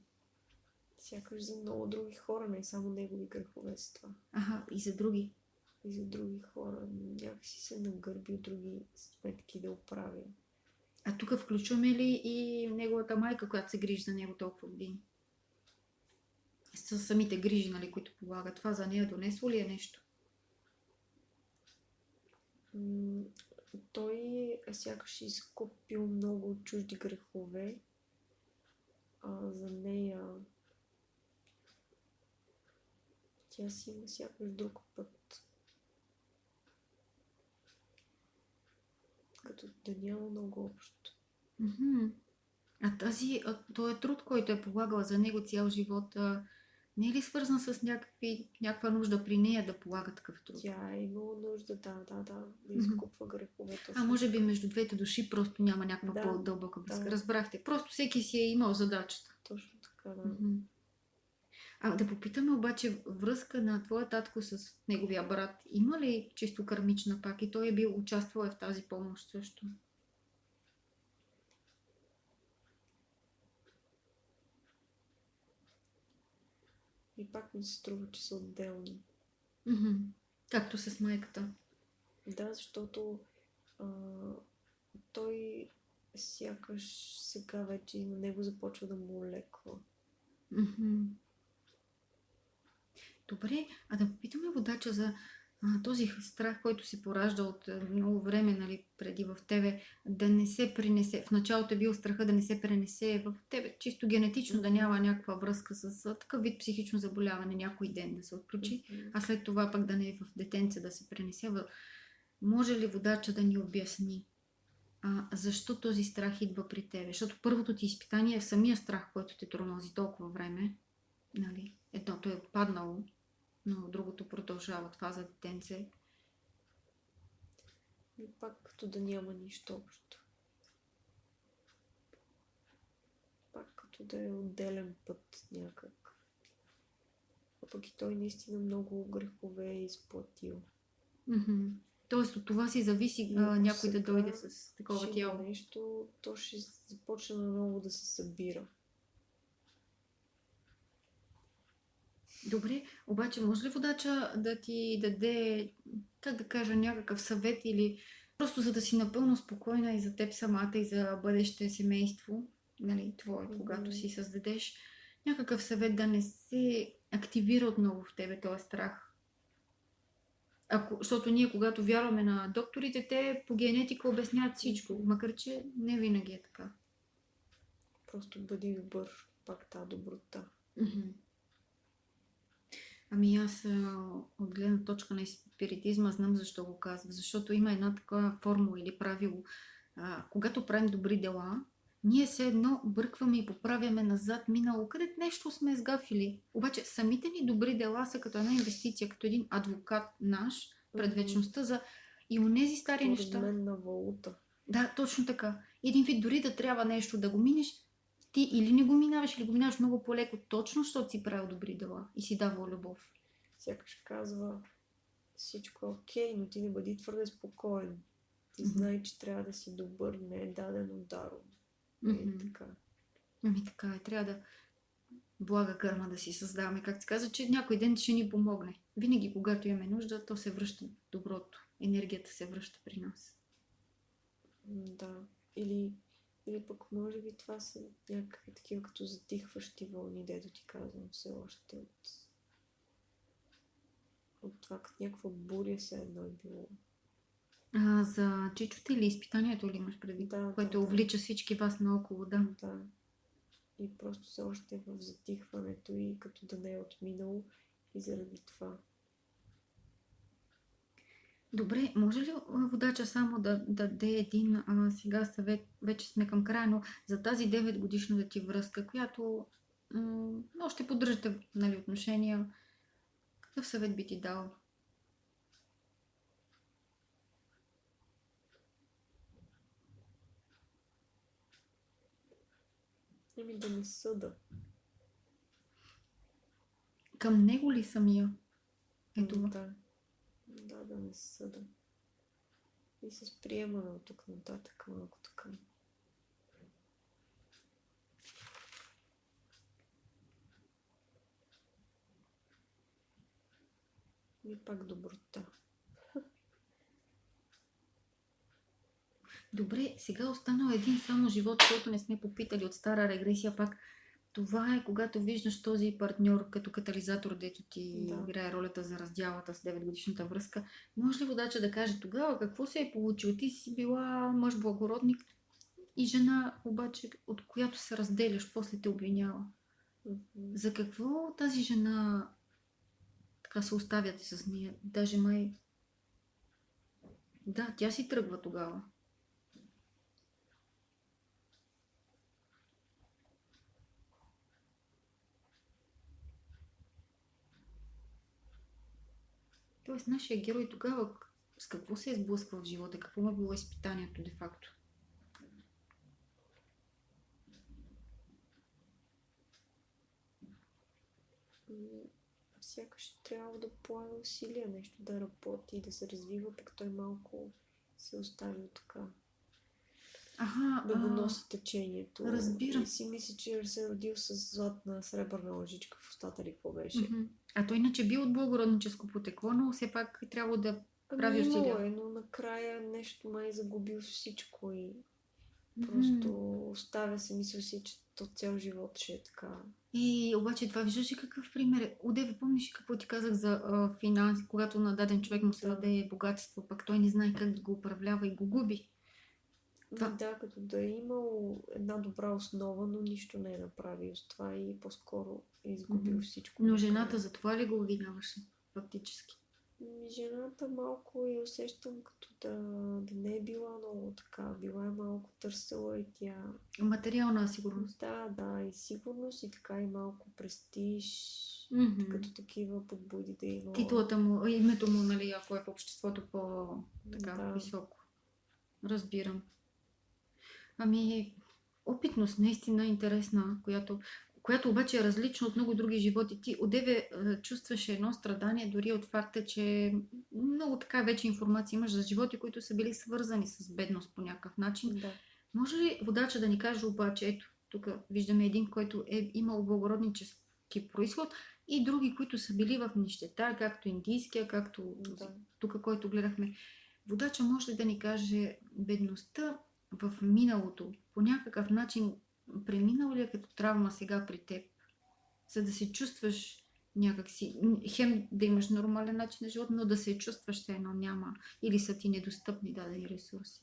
[SPEAKER 2] Сякаш за много други хора, не само негови грехове с това.
[SPEAKER 1] И за други.
[SPEAKER 2] И за други хора. Някакси се нагърби други сметки да оправя.
[SPEAKER 1] А тук включваме ли и неговата майка, която се грижи за него толкова години? С самите грижи, нали, които полага. Това за нея донесло ли е нещо?
[SPEAKER 2] Той сякаш изкупил много чужди грехове. За нея тя си има сякаш друг път. Като да няма много общо.
[SPEAKER 1] Този труд, който е полагала за него цял живот, не е ли свързан с някаква нужда при нея да полага такъв труд?
[SPEAKER 2] Тя е имала нужда, да изкупва греховете.
[SPEAKER 1] Може би между двете души просто няма някаква по-дълбока връзка. Разбрахте. Просто всеки си е имал задачата.
[SPEAKER 2] Точно така, да.
[SPEAKER 1] Да попитаме обаче връзка на твоя татко с неговия брат. Има ли чисто кармична пак и той е бил участвал в тази помощ също?
[SPEAKER 2] И пак ми се струва, че са отделни.
[SPEAKER 1] Както с майката.
[SPEAKER 2] Да, защото той сякаш сега вече и на него започва да му олеква.
[SPEAKER 1] Добре, да попитаме водача за този страх, който се поражда от много време, нали, преди в тебе, да не се пренесе. В началото е бил страха да не се пренесе в тебе, чисто генетично да няма някаква връзка с такъв вид психично заболяване, някой ден да се отключи, а след това пък да не е в детенце да се пренесе. Може ли водача да ни обясни защо този страх идва при тебе? Защото първото ти изпитание е в самия страх, който те тормози толкова време. Нали? Едното е паднало, но другото продължава. Това за детенце.
[SPEAKER 2] И пак като да няма нищо общо. Пак като да е отделен път някак. А пък и той наистина много грехове е изплатил.
[SPEAKER 1] Тоест от това си зависи някой да дойде с такова тяло.
[SPEAKER 2] Нещо, то ще започне наново да се събира.
[SPEAKER 1] Добре, обаче може ли водача да ти даде, как да кажа, някакъв съвет или просто за да си напълно спокойна и за теб самата и за бъдеще семейство, нали, твое, когато си създадеш, някакъв съвет да не се активира отново в тебе този страх? Защото ние, когато вярваме на докторите, те по генетика обясняват всичко, макар че не винаги е така.
[SPEAKER 2] Просто бъди добър, пак тази доброта.
[SPEAKER 1] Ами аз от гледна точка на спиритизма знам защо го казвам. Защото има една такава формула или правило. Когато правим добри дела, ние все едно бъркваме и поправяме назад минало, където нещо сме сгафили. Обаче самите ни добри дела са като една инвестиция, като един адвокат наш пред вечността за и онези стари неща.
[SPEAKER 2] Разменна валута.
[SPEAKER 1] Да, точно така. Един вид, дори да трябва нещо да го минеш, ти или не го минаваш, или го минаваш много по-леко, точно защото си правил добри дела и си давал любов.
[SPEAKER 2] Сякаш казва, всичко е окей, но ти не бъди твърде спокоен. Ти знай, че трябва да си добър, не е дадено даром. Така.
[SPEAKER 1] Ами така е, трябва да блага кърма да си създаваме. Как се казва, че някой ден ще ни помогне. Винаги, когато имаме нужда, то се връща доброто. Енергията се връща при нас.
[SPEAKER 2] Да. Или пък може би това са някакви такива като затихващи вълни, дето ти казвам все още от това, като някаква буря се едно е било.
[SPEAKER 1] За чичото или изпитанието ли имаш предвид?
[SPEAKER 2] Да,
[SPEAKER 1] което увлича всички вас наоколо, да.
[SPEAKER 2] Да. И просто все още в затихването и като да не е отминало и заради това.
[SPEAKER 1] Добре, може ли водача само да даде един сега съвет, вече сме към края, но за тази 9-годишната ти връзка, която още поддържате отношения, какъв съвет би ти дал?
[SPEAKER 2] Да не съда.
[SPEAKER 1] Към него ли самия? Ето.
[SPEAKER 2] Да не съда. И с приемане от тук нататък малко така. И пак доброта.
[SPEAKER 1] Добре, сега останал един само живот, който не сме попитали от стара регресия пак. Това е когато виждаш този партньор като катализатор, дето ти играе ролята за раздялата с 9-годишната връзка. Може ли водача да каже тогава какво се е получило? Ти си била мъж благородник и жена обаче, от която се разделяш, после те обвинява. За какво тази жена така се оставяте с нея? Даже май... Да, тя си тръгва тогава. Тоест, нашия герой тогава с какво се е сблъсквал в живота? Какво му е било изпитанието, де-факто?
[SPEAKER 2] Сякаш трябва да полага усилия, нещо да работи, да се развива, пък той малко се оставил така. Да го носи течението.
[SPEAKER 1] Разбирам.
[SPEAKER 2] И си мисли, че се е родил с златна сребърна лъжичка в устата или какво беше.
[SPEAKER 1] А той иначе бил от благородническо потекло, но все пак трябва да прави усилия.
[SPEAKER 2] Но накрая нещо май загубил всичко и просто оставя се, мисля си, че то цял живот ще е така.
[SPEAKER 1] И обаче това виждаш ли какъв пример е? Одеве, помниш какво ти казах за финанси, когато на даден човек му се даде богатство, пък той не знае как да го управлява и го губи.
[SPEAKER 2] Да, като да е имал една добра основа, но нищо не е направил с това и по-скоро е изгубил всичко.
[SPEAKER 1] Но жената за това ли го обвиняваше, фактически?
[SPEAKER 2] Жената малко я усещам като да не е била много така. Била е малко търсила и тя...
[SPEAKER 1] Материална сигурност.
[SPEAKER 2] Да, и сигурност и така и малко престиж, като такива подбуди да има.
[SPEAKER 1] Титлата му, името му, нали, ако е в обществото по-високо. Разбирам. Ами, опитност наистина интересна, която обаче е различна от много други животи. Ти одеве чувстваш едно страдание дори от факта, че много така вече информация имаш за животи, които са били свързани с бедност по някакъв начин.
[SPEAKER 2] Да.
[SPEAKER 1] Може ли водача да ни каже обаче, ето, тук виждаме един, който е имал благороднически произход и други, които са били в нищета, както индийския, както тук, който гледахме. Водача може ли да ни каже бедността в миналото по някакъв начин преминал ли е като травма сега при теб, за да се чувстваш някакси, хем да имаш нормален начин на живот, но да се чувстваш все едно няма или са ти недостъпни дадени ресурси.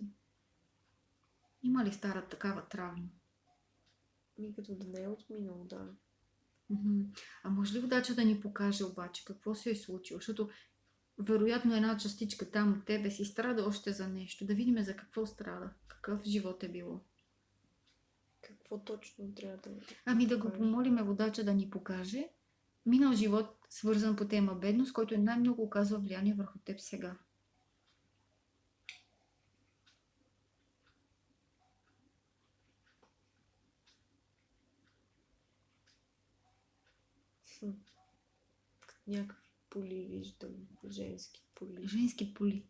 [SPEAKER 1] Има ли стара такава травма?
[SPEAKER 2] Като да не е отминало, да.
[SPEAKER 1] А може ли водача да ни покаже обаче какво се е случило? Защото вероятно една частичка там от тебе си страда още за нещо. Да видим за какво страда. Какъв живот е било.
[SPEAKER 2] Какво точно трябва да...
[SPEAKER 1] Ами да го помолиме водача да ни покаже минал живот, свързан по тема бедност, който най-много оказва влияние върху теб сега.
[SPEAKER 2] Някакви поли виждам. Женски поли.
[SPEAKER 1] Женски поли.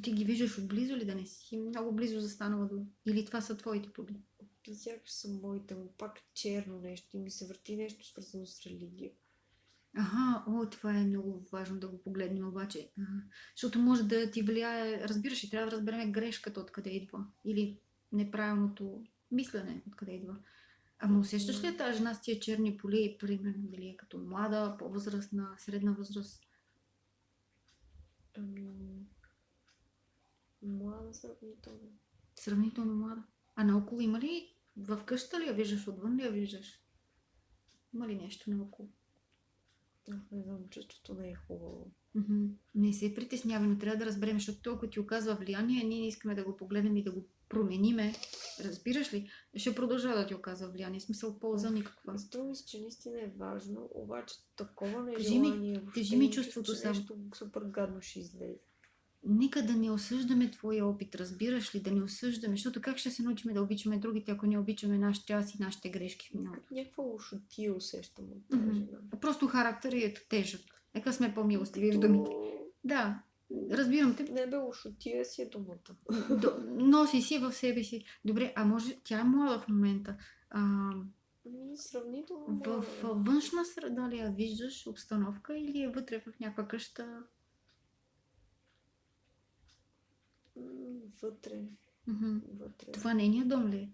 [SPEAKER 1] Ти ги виждаш отблизо ли, да не си много близо застанала до... Или това са твоите поли?
[SPEAKER 2] Сякаш са моите, но пак черно нещо и ми се върти нещо свързано с религия.
[SPEAKER 1] Това е много важно да го погледнем обаче. Защото може да ти влияе, разбираш, и трябва да разберем грешката откъде идва. Или неправилното мислене откъде идва. Ама усещаш ли тази жена с тия черни поли, примерно, дали е като млада, по-възрастна, средна възраст?
[SPEAKER 2] Млада сравнително.
[SPEAKER 1] Сравнително млада. А наоколо има ли, в къщата ли я виждаш, отвън ли я виждаш? Има ли нещо наоколо?
[SPEAKER 2] Не знам, чувството не е хубаво.
[SPEAKER 1] Не се притеснявай, но трябва да разберем, защото толкова ти оказва влияние, ние не искаме да го погледнем и да го промениме. Разбираш ли? Ще продължава да ти оказва влияние. Смисъл полза никаква.
[SPEAKER 2] Струва ми се, че наистина е важно, обаче такова нежелание
[SPEAKER 1] кажи ми чувството само.
[SPEAKER 2] Нещо супер гадно ще излезе.
[SPEAKER 1] Нека да не осъждаме твоя опит, разбираш ли? Да не осъждаме, защото как ще се научим да обичаме другите, ако не обичаме нашите аз и нашите грешки в миналото?
[SPEAKER 2] Някаква лошотия усещам от тази жена.
[SPEAKER 1] Просто характерът е тежък. Нека сме по-милостиви в думите. Да, разбирам те.
[SPEAKER 2] Не бе лошотия, си е думата.
[SPEAKER 1] Носи си в себе си. Добре, а може тя е млада в момента.
[SPEAKER 2] Сравнително.
[SPEAKER 1] В външна среда ли я виждаш обстановка или е вътре в някаква къща?
[SPEAKER 2] Вътре.
[SPEAKER 1] Вътре. Това нейният дом ли е?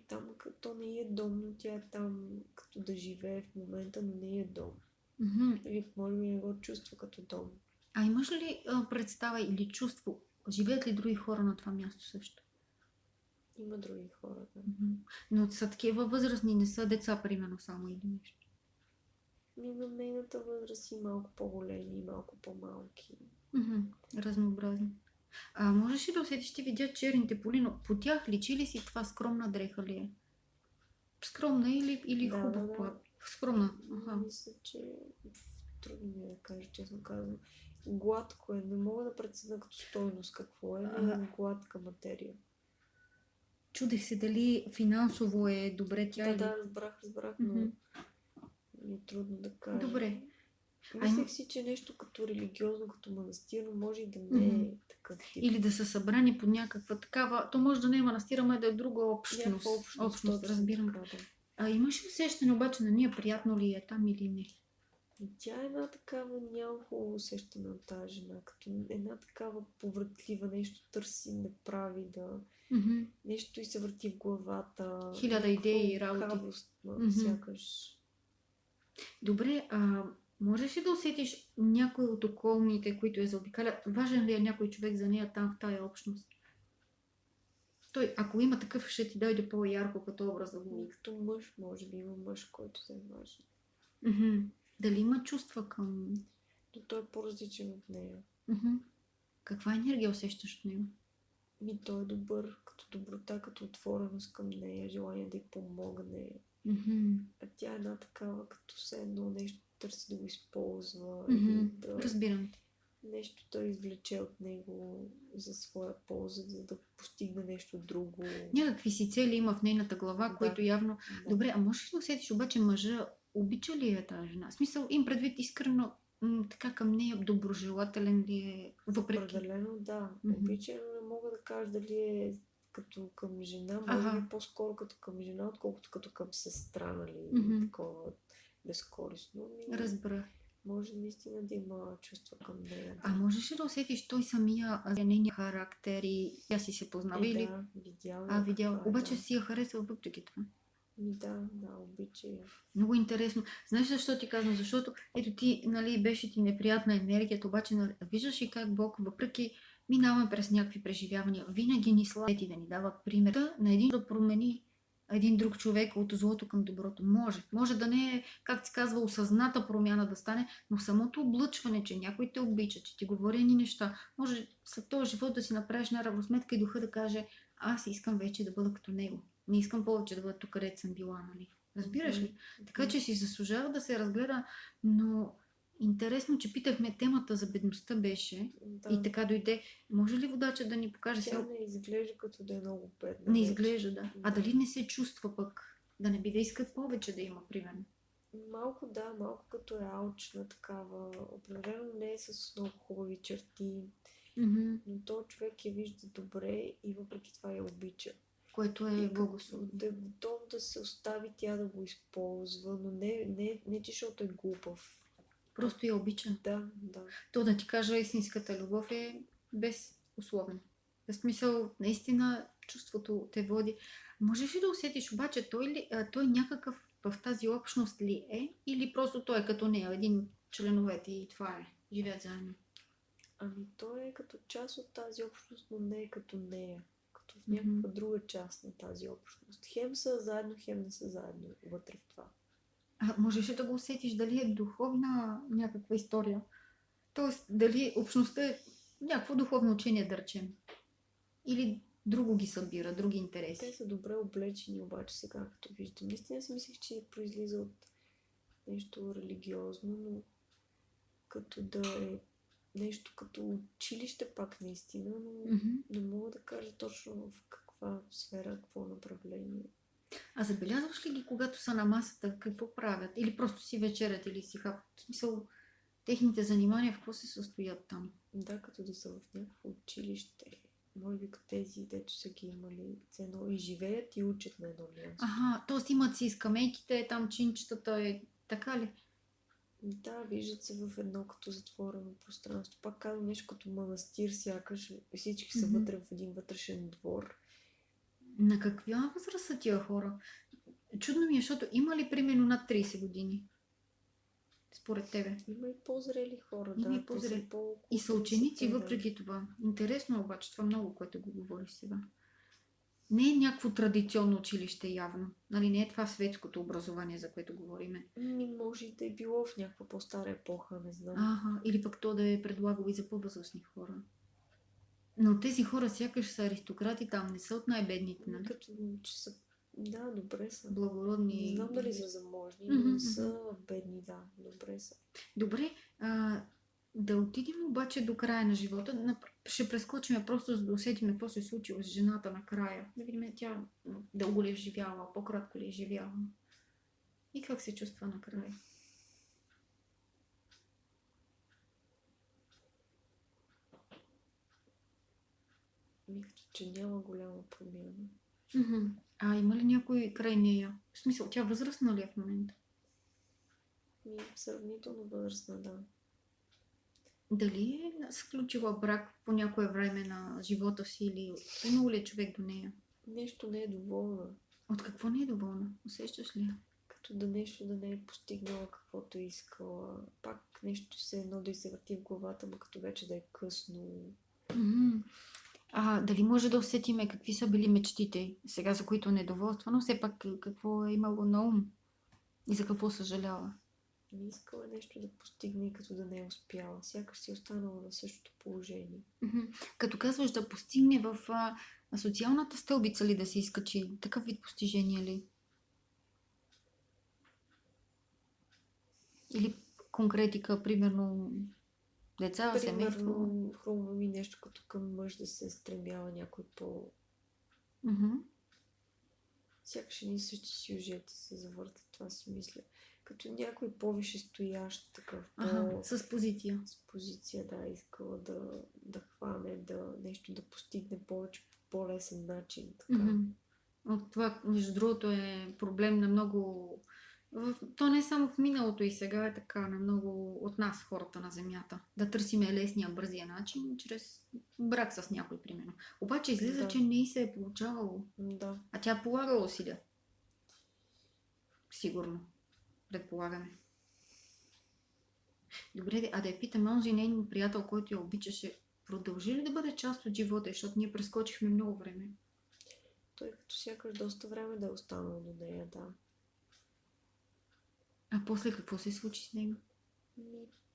[SPEAKER 2] Там като не е дом, но тя е там като да живее в момента, но не е дом. Или може би не го чувства като дом.
[SPEAKER 1] А имаш ли представа или чувство? Живеят ли други хора на това място също?
[SPEAKER 2] Има други хора, да.
[SPEAKER 1] Но са такива възрастни, не са деца, примерно, само или нещо?
[SPEAKER 2] На нейната възраст и малко по-големи, и малко по-малки.
[SPEAKER 1] Разнообразни. Можеш ли да усетиш, ще видя черните поли, но по тях личи ли си това скромна дреха ли е? Скромна или хубав плат? Скромна.
[SPEAKER 2] Мисля, че трудно ми е да кажа, честно казвам. Гладко е. Не мога да преценя като стойност какво е, но е гладка материя.
[SPEAKER 1] Чудех се дали финансово е добре тя.
[SPEAKER 2] Да, разбрах, но ми е трудно да кажа.
[SPEAKER 1] Добре.
[SPEAKER 2] Мислех си, че нещо като религиозно, като манастир, но може и да не е такъв тип.
[SPEAKER 1] Или да са събрани под някаква такава... То може да не е манастир, ама да е друга общност. Общност, разбирам. Имаш ли усещане обаче на нея, приятно ли е там или не?
[SPEAKER 2] Тя е една такава, няма хубаво усещане от тази жена, като една такава повратлива, нещо търси, не прави, да... Нещо и се върти в главата.
[SPEAKER 1] 1000 идеи и работи.
[SPEAKER 2] Сякаш.
[SPEAKER 1] Добре, можеш ли да усетиш някой от околните, които я заобикалят? Важен ли е някой човек за нея там в тая общност? Той, ако има такъв, ще ти дойде по-ярко като образ да го...
[SPEAKER 2] Като мъж, може би има мъж, който да е важен.
[SPEAKER 1] Дали има чувства към...
[SPEAKER 2] Но той е по-различен от нея.
[SPEAKER 1] Каква енергия усещаш от него?
[SPEAKER 2] Той е добър, като доброта, като отвореност към нея, желание да й помогне. А тя е една такава, като все едно нещо търси да го използва.
[SPEAKER 1] Разбирам.
[SPEAKER 2] Нещо да извлече от него за своя полза, за да постигне нещо друго.
[SPEAKER 1] Някакви си цели има в нейната глава, които явно... Да. Добре, а можеш ли да усетиш обаче мъжа, обича ли е тази жена? В смисъл, им предвид искрено така към нея доброжелателен ли е? Въпреки...
[SPEAKER 2] Определено да. Обича, но не мога да кажа дали е като към жена, може би по-скоро като към жена, отколкото като към сестра, нали? Такова безкористно.
[SPEAKER 1] Разбрах.
[SPEAKER 2] Може наистина да има чувства към нея.
[SPEAKER 1] А можеш ли да усетиш той самия нейния характер и тя си се познава или...
[SPEAKER 2] Да, видяла.
[SPEAKER 1] Обаче си я харесва въпреки това.
[SPEAKER 2] Да, обича я.
[SPEAKER 1] Много интересно. Знаеш защо ти казвам? Защото ето ти, нали, беше ти неприятна енергията, обаче нали, виждаш и как Бог, въпреки минаваме през някакви преживявания, винаги ни слави да ни дава пример на един да промени един друг човек от злото към доброто. Може. Може да не е, как се казва, осъзната промяна да стане, но самото облъчване, че някой те обича, че ти говори ни неща, може след този живот да си направиш на равносметка и духа да каже, аз искам вече да бъда като него. Не искам повече да бъда тук, където съм била, нали? Разбираш ли? Така че си заслужава да се разгледа, но интересно, че питахме темата за бедността беше и така дойде. Може ли водача да ни покаже
[SPEAKER 2] Тя не изглежда като да е много бедна.
[SPEAKER 1] Не изглежда, да. А дали не се чувства пък? Да не би да искат повече да има, примерно?
[SPEAKER 2] Малко като е алчна такава. Определено не е с много хубави черти. Но то човек я вижда добре и въпреки това я обича.
[SPEAKER 1] Което е благословно.
[SPEAKER 2] Да е готов да се остави тя да го използва, но не че защото е глупав.
[SPEAKER 1] Просто я обича.
[SPEAKER 2] Да.
[SPEAKER 1] То да ти кажа, истинската любов е безусловна. В смисъл, наистина чувството те води. Можеш ли да усетиш обаче, той някакъв в тази общност ли е? Или просто той е като нея, един от членовете и това е? Живеят заедно.
[SPEAKER 2] Ами той е като част от тази общност, но не е като нея. Като в някаква друга част на тази общност. Хем са заедно, хем не са заедно вътре в това.
[SPEAKER 1] Можеш ли да го усетиш дали е духовна някаква история? Тоест, дали общността е някакво духовно учение, да речем? Или друго ги събира, други интереси?
[SPEAKER 2] Те са добре облечени, обаче сега като виждам. Наистина си мислех, че произлиза от нещо религиозно, но като да е нещо като училище пак наистина, но не мога да кажа точно в каква сфера, какво направление.
[SPEAKER 1] А забелязваш ли ги, когато са на масата, какво правят? Или просто си вечерят, или си хапват? В смисъл, техните занимания в какво се състоят там?
[SPEAKER 2] Да, като да са в някакво училище. Може би като тези, дето са ги имали цено и живеят и учат на едно място.
[SPEAKER 1] Т.е. имат си скамейките, там чинчетата, така ли?
[SPEAKER 2] Да, виждат се в едно като затворено пространство. Пак казвам нещо като манастир, сякаш всички са вътре в един вътрешен двор.
[SPEAKER 1] На каква възраст са тия хора? Чудно ми е, защото има ли примерно над 30 години? Според тебе?
[SPEAKER 2] Има и по-зрели хора,
[SPEAKER 1] Има и по-зрели. И са ученици въпреки това. Интересно обаче, това много, което го говориш сега. Не е някакво традиционно училище явно. Нали, не е това светското образование, за което говориме.
[SPEAKER 2] Може да е било в някаква по-стара епоха, не знам.
[SPEAKER 1] Или пък то да е предлагало и за по-възрастни хора. Но тези хора сякаш са аристократи там, не са от най-бедните, нали?
[SPEAKER 2] Като че са... Да, добре са.
[SPEAKER 1] Благородни.
[SPEAKER 2] Не знам дали са заможни, но са бедни, да, добре са.
[SPEAKER 1] Добре, да отидем обаче до края на живота. Ще прескочим просто, за да усетим какво се е случило с жената накрая. Да видим тя дълго ли е живяла, по-кратко ли е живяла. И как се чувства накрая.
[SPEAKER 2] Мисля, че няма голяма промяна.
[SPEAKER 1] Има ли някой край нея? В смисъл, тя възрастна ли е в момента?
[SPEAKER 2] Сравнително възрастна, да.
[SPEAKER 1] Дали е сключила брак по някое време на живота си или имало ли е човек до нея?
[SPEAKER 2] Нещо не е доволна.
[SPEAKER 1] От какво не е доволна? Усещаш ли?
[SPEAKER 2] Като да нещо да не е постигнала каквото е искала. Пак нещо се едно да й се върти в главата, но като вече да е късно.
[SPEAKER 1] Дали може да усетиме какви са били мечтите сега, за които недоволства, но все пак какво е имало на ум и за какво съжалява?
[SPEAKER 2] Не искала нещо да постигне и като да не е успяла. Сякаш си останала на същото положение.
[SPEAKER 1] Като казваш да постигне в социалната стълбица ли да се изкачи? Такъв вид постижение ли? Или конкретика, примерно деца, семейство?
[SPEAKER 2] Хрумва ми нещо като към мъж да се стремява някой по... Сякаш ни същи сюжети се завъртат, това си мисля. Като някой по-висше стоящ такъв.
[SPEAKER 1] С позиция.
[SPEAKER 2] С позиция, да, искала да хване, нещо да постигне повече по по-лесен начин. Така.
[SPEAKER 1] От това, между другото, е проблем на много... То не е само в миналото и сега е така на много от нас, хората на земята. Да търсиме лесния, бързия начин, чрез брак с някой, примерно. Обаче излиза, че не й се е получавало.
[SPEAKER 2] Да.
[SPEAKER 1] А тя полагала усилия. Сигурно. Предполагаме. Добре, а да я питам, онзи нейн приятел, който я обичаше, продължи ли да бъде част от живота, защото ние прескочихме много време?
[SPEAKER 2] Той като сякаш доста време да е останал до нея, да.
[SPEAKER 1] А после какво се случи с него?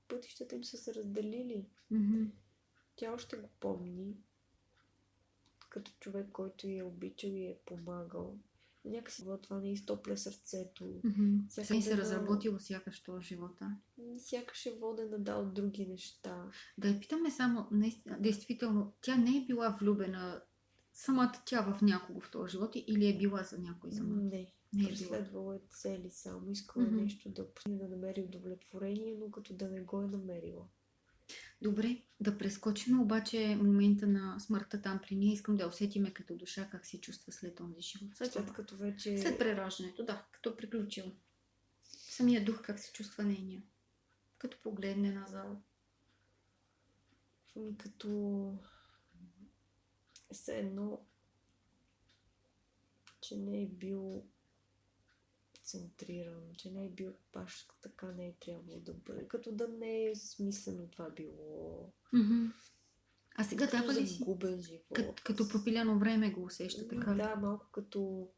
[SPEAKER 2] Пътищата им са се разделили. Тя още го помни, като човек, който я е обичал и е помагал. Някакси това не изтопля сърцето.
[SPEAKER 1] Сега се разработило сякаш това живота.
[SPEAKER 2] Сякаш е водена да от други неща.
[SPEAKER 1] Да я питаме само, действително, тя не е била влюбена самата тя в някого в този живот или е била за някой самата?
[SPEAKER 2] Не е преследвала е цели само. Искала нещо да намери удовлетворение, но като да не го е намерила.
[SPEAKER 1] Добре, да прескочим обаче момента на смъртта там при нея. Искам да усетиме като душа как се чувства след този живот. След прераждането, да, като приключил. Самия дух как се чувства нейния. Като погледне назад.
[SPEAKER 2] Като все едно, че не е бил центриран, че не е бил баш така не е трябвало да бъде. Като да не е смислено това било.
[SPEAKER 1] А сега дава ли си?
[SPEAKER 2] Загубен живот.
[SPEAKER 1] Като пропиляно време го усеща, така ли?
[SPEAKER 2] Да, малко като...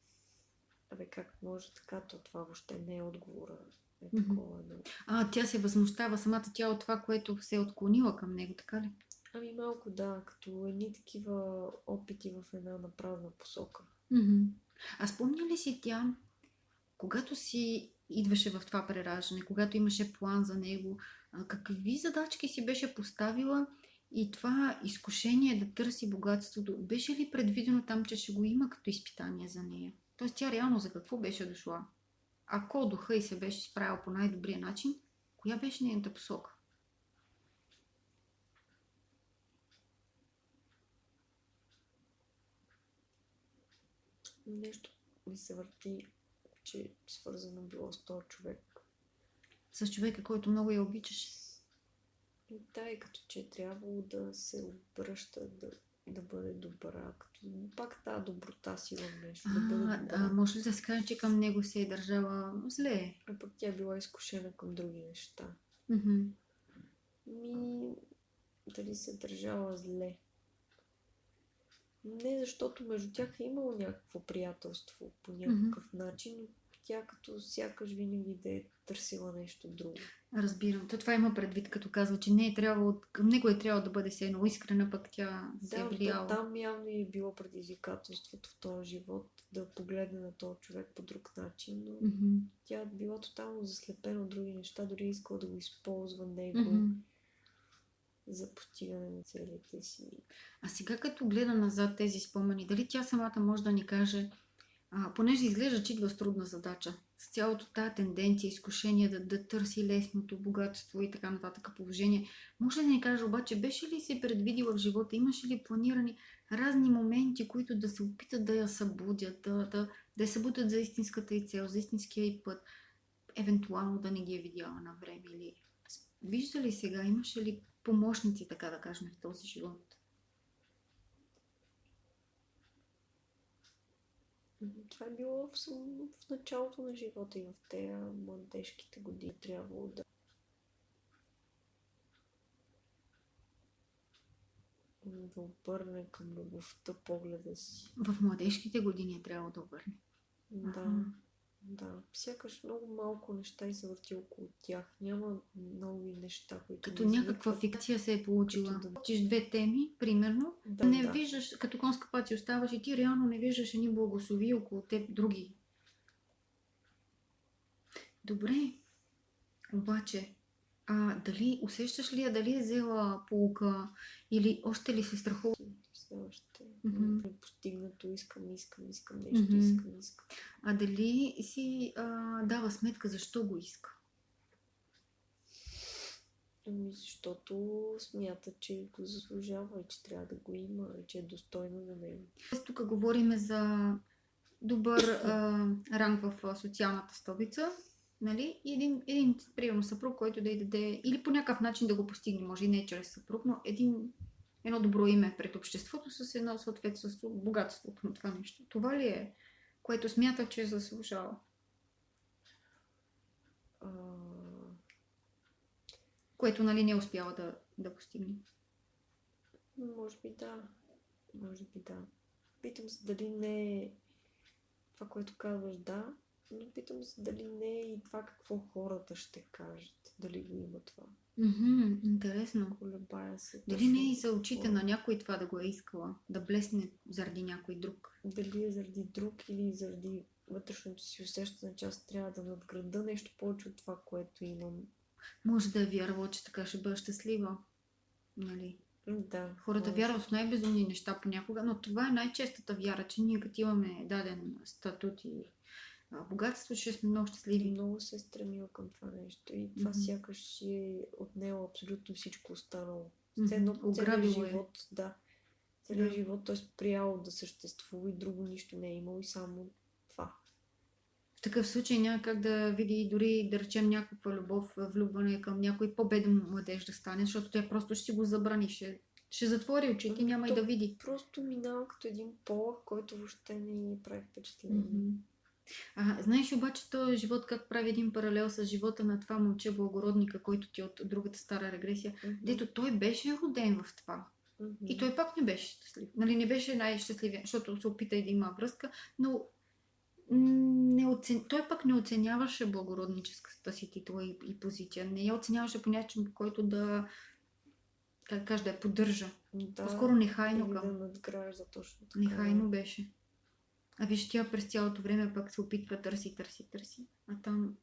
[SPEAKER 2] как може така, то това въобще не е отговора. Такова, но...
[SPEAKER 1] Тя се възмущава самата тя от това, което се е отклонила към него, така ли?
[SPEAKER 2] Малко да, като едни такива опити в една напразна посока.
[SPEAKER 1] А спомня ли си тя, когато си идваше в това прераждане, когато имаше план за него, какви задачки си беше поставила и това изкушение да търси богатството, беше ли предвидено там, че ще го има като изпитание за нея? Тоест тя реално за какво беше дошла? Ако духа и се беше справил по най-добрия начин, коя беше нейната посока?
[SPEAKER 2] Нещо ми се върти, че свързано било с този човек.
[SPEAKER 1] С човека, който много я обичаше.
[SPEAKER 2] Да, и като че е трябвало да се обръща, да бъде добра. Като пак тази доброта си в нещо. Да бъде добра.
[SPEAKER 1] Може ли да се каже, че към него се е държала зле?
[SPEAKER 2] А пък тя била изкушена към други неща. Дали се държала зле? Не, защото между тях е имало някакво приятелство по някакъв начин, но тя като сякаш винаги да е търсила нещо друго.
[SPEAKER 1] Разбирам. Това има предвид, като казва, че не е трябвало, към него е трябвало да бъде се едно искрена, пък тя се е влияла.
[SPEAKER 2] Да, там явно е било предизвикателството в този живот да погледне на този човек по друг начин, но тя била тотално заслепена от други неща, дори искала да го използва него за постигане на целите си.
[SPEAKER 1] А сега като гледа назад тези спомени, дали тя самата може да ни каже, понеже изглежда, че идва с трудна задача, с цялото тази тенденция, изкушение да търси лесното богатство и така нататък положение, може да ни каже обаче, беше ли се предвидила в живота, имаше ли планирани разни моменти, които да се опитат да я събудят, да я събудят за истинската и цел, за истинския и път, евентуално да не ги е видяла на време или... Вижда ли сега, имаше ли помощници, така да кажем, в този живот?
[SPEAKER 2] Това е било в началото на живота и в тези младежките години трябвало да обърне към любовта погледа си.
[SPEAKER 1] В младежките години е трябвало да обърне.
[SPEAKER 2] Да. Сякаш много малко неща и се върти около тях. Няма много неща, които...
[SPEAKER 1] Като някаква фикция се е получила. Учиш две теми, примерно, виждаш, като конска пати оставаш и ти реално не виждаш едни благослови около теб други. Добре. Обаче, дали усещаш ли я, дали е взела поука или още ли се страхува?
[SPEAKER 2] Все още. Постигнато, искам нещо, искам.
[SPEAKER 1] А дали си дава сметка защо го иска?
[SPEAKER 2] Защото смята, че го заслужава и че трябва да го има и че е достойно за него.
[SPEAKER 1] Тук говорим за добър ранг в социалната стълбица. Нали? И един примерно съпруг, който да й даде, или по някакъв начин да го постигне, може и не чрез съпруг, но едно добро име пред обществото с едно съответстващо богатството на това нещо. Това ли е, което смята, че заслужава?
[SPEAKER 2] А,
[SPEAKER 1] Което, нали, не успява да постигне.
[SPEAKER 2] може би да. Може би да. Питам се дали не е това, което казваш, да, но питам се дали не е и това какво хората ще кажат. Дали го има това.
[SPEAKER 1] Интересно.
[SPEAKER 2] Колебая се.
[SPEAKER 1] Дали не е и за очите на някой това да го е искала? Да блесне заради някой друг?
[SPEAKER 2] Дали е заради друг или заради вътрешното си усещане, че аз трябва да надграда нещо повече от това, което имам.
[SPEAKER 1] Може да е вярвала, че така ще бъда щастлива. Нали?
[SPEAKER 2] Да.
[SPEAKER 1] Хората вярват в най-безумни неща понякога, но това е най-честата вяра, че ние като имаме даден статут и богатство, ще сме много щастливи.
[SPEAKER 2] Много се е стремила към това нещо и това сякаш си е отнело абсолютно всичко останало. Целият живот, целият живот той е спрял да съществува и друго нищо не е имало и само това.
[SPEAKER 1] В такъв случай няма как да види дори, да речем, някаква любов, влюбване към някой по-беден младеж да стане, защото тя просто ще си го забрани, ще затвори очите и няма и да види.
[SPEAKER 2] Просто минава като един полъх, който въобще не ни прави впечатление.
[SPEAKER 1] Знаеш обаче този живот как прави един паралел с живота на това момче благородника, който ти от другата стара регресия, дето той беше роден в това. И той пак не беше щастлив. Нали, не беше най-щастливия, защото се опита и да има връзка, но той пък не оценяваше благородническата си титла и позиция. Не я оценяваше по начин, по който да я поддържа. По-скоро нехайно към.
[SPEAKER 2] Да надгражда точно така.
[SPEAKER 1] Нехайно беше. А виж, тя през цялото време пък се опитва търси. А там...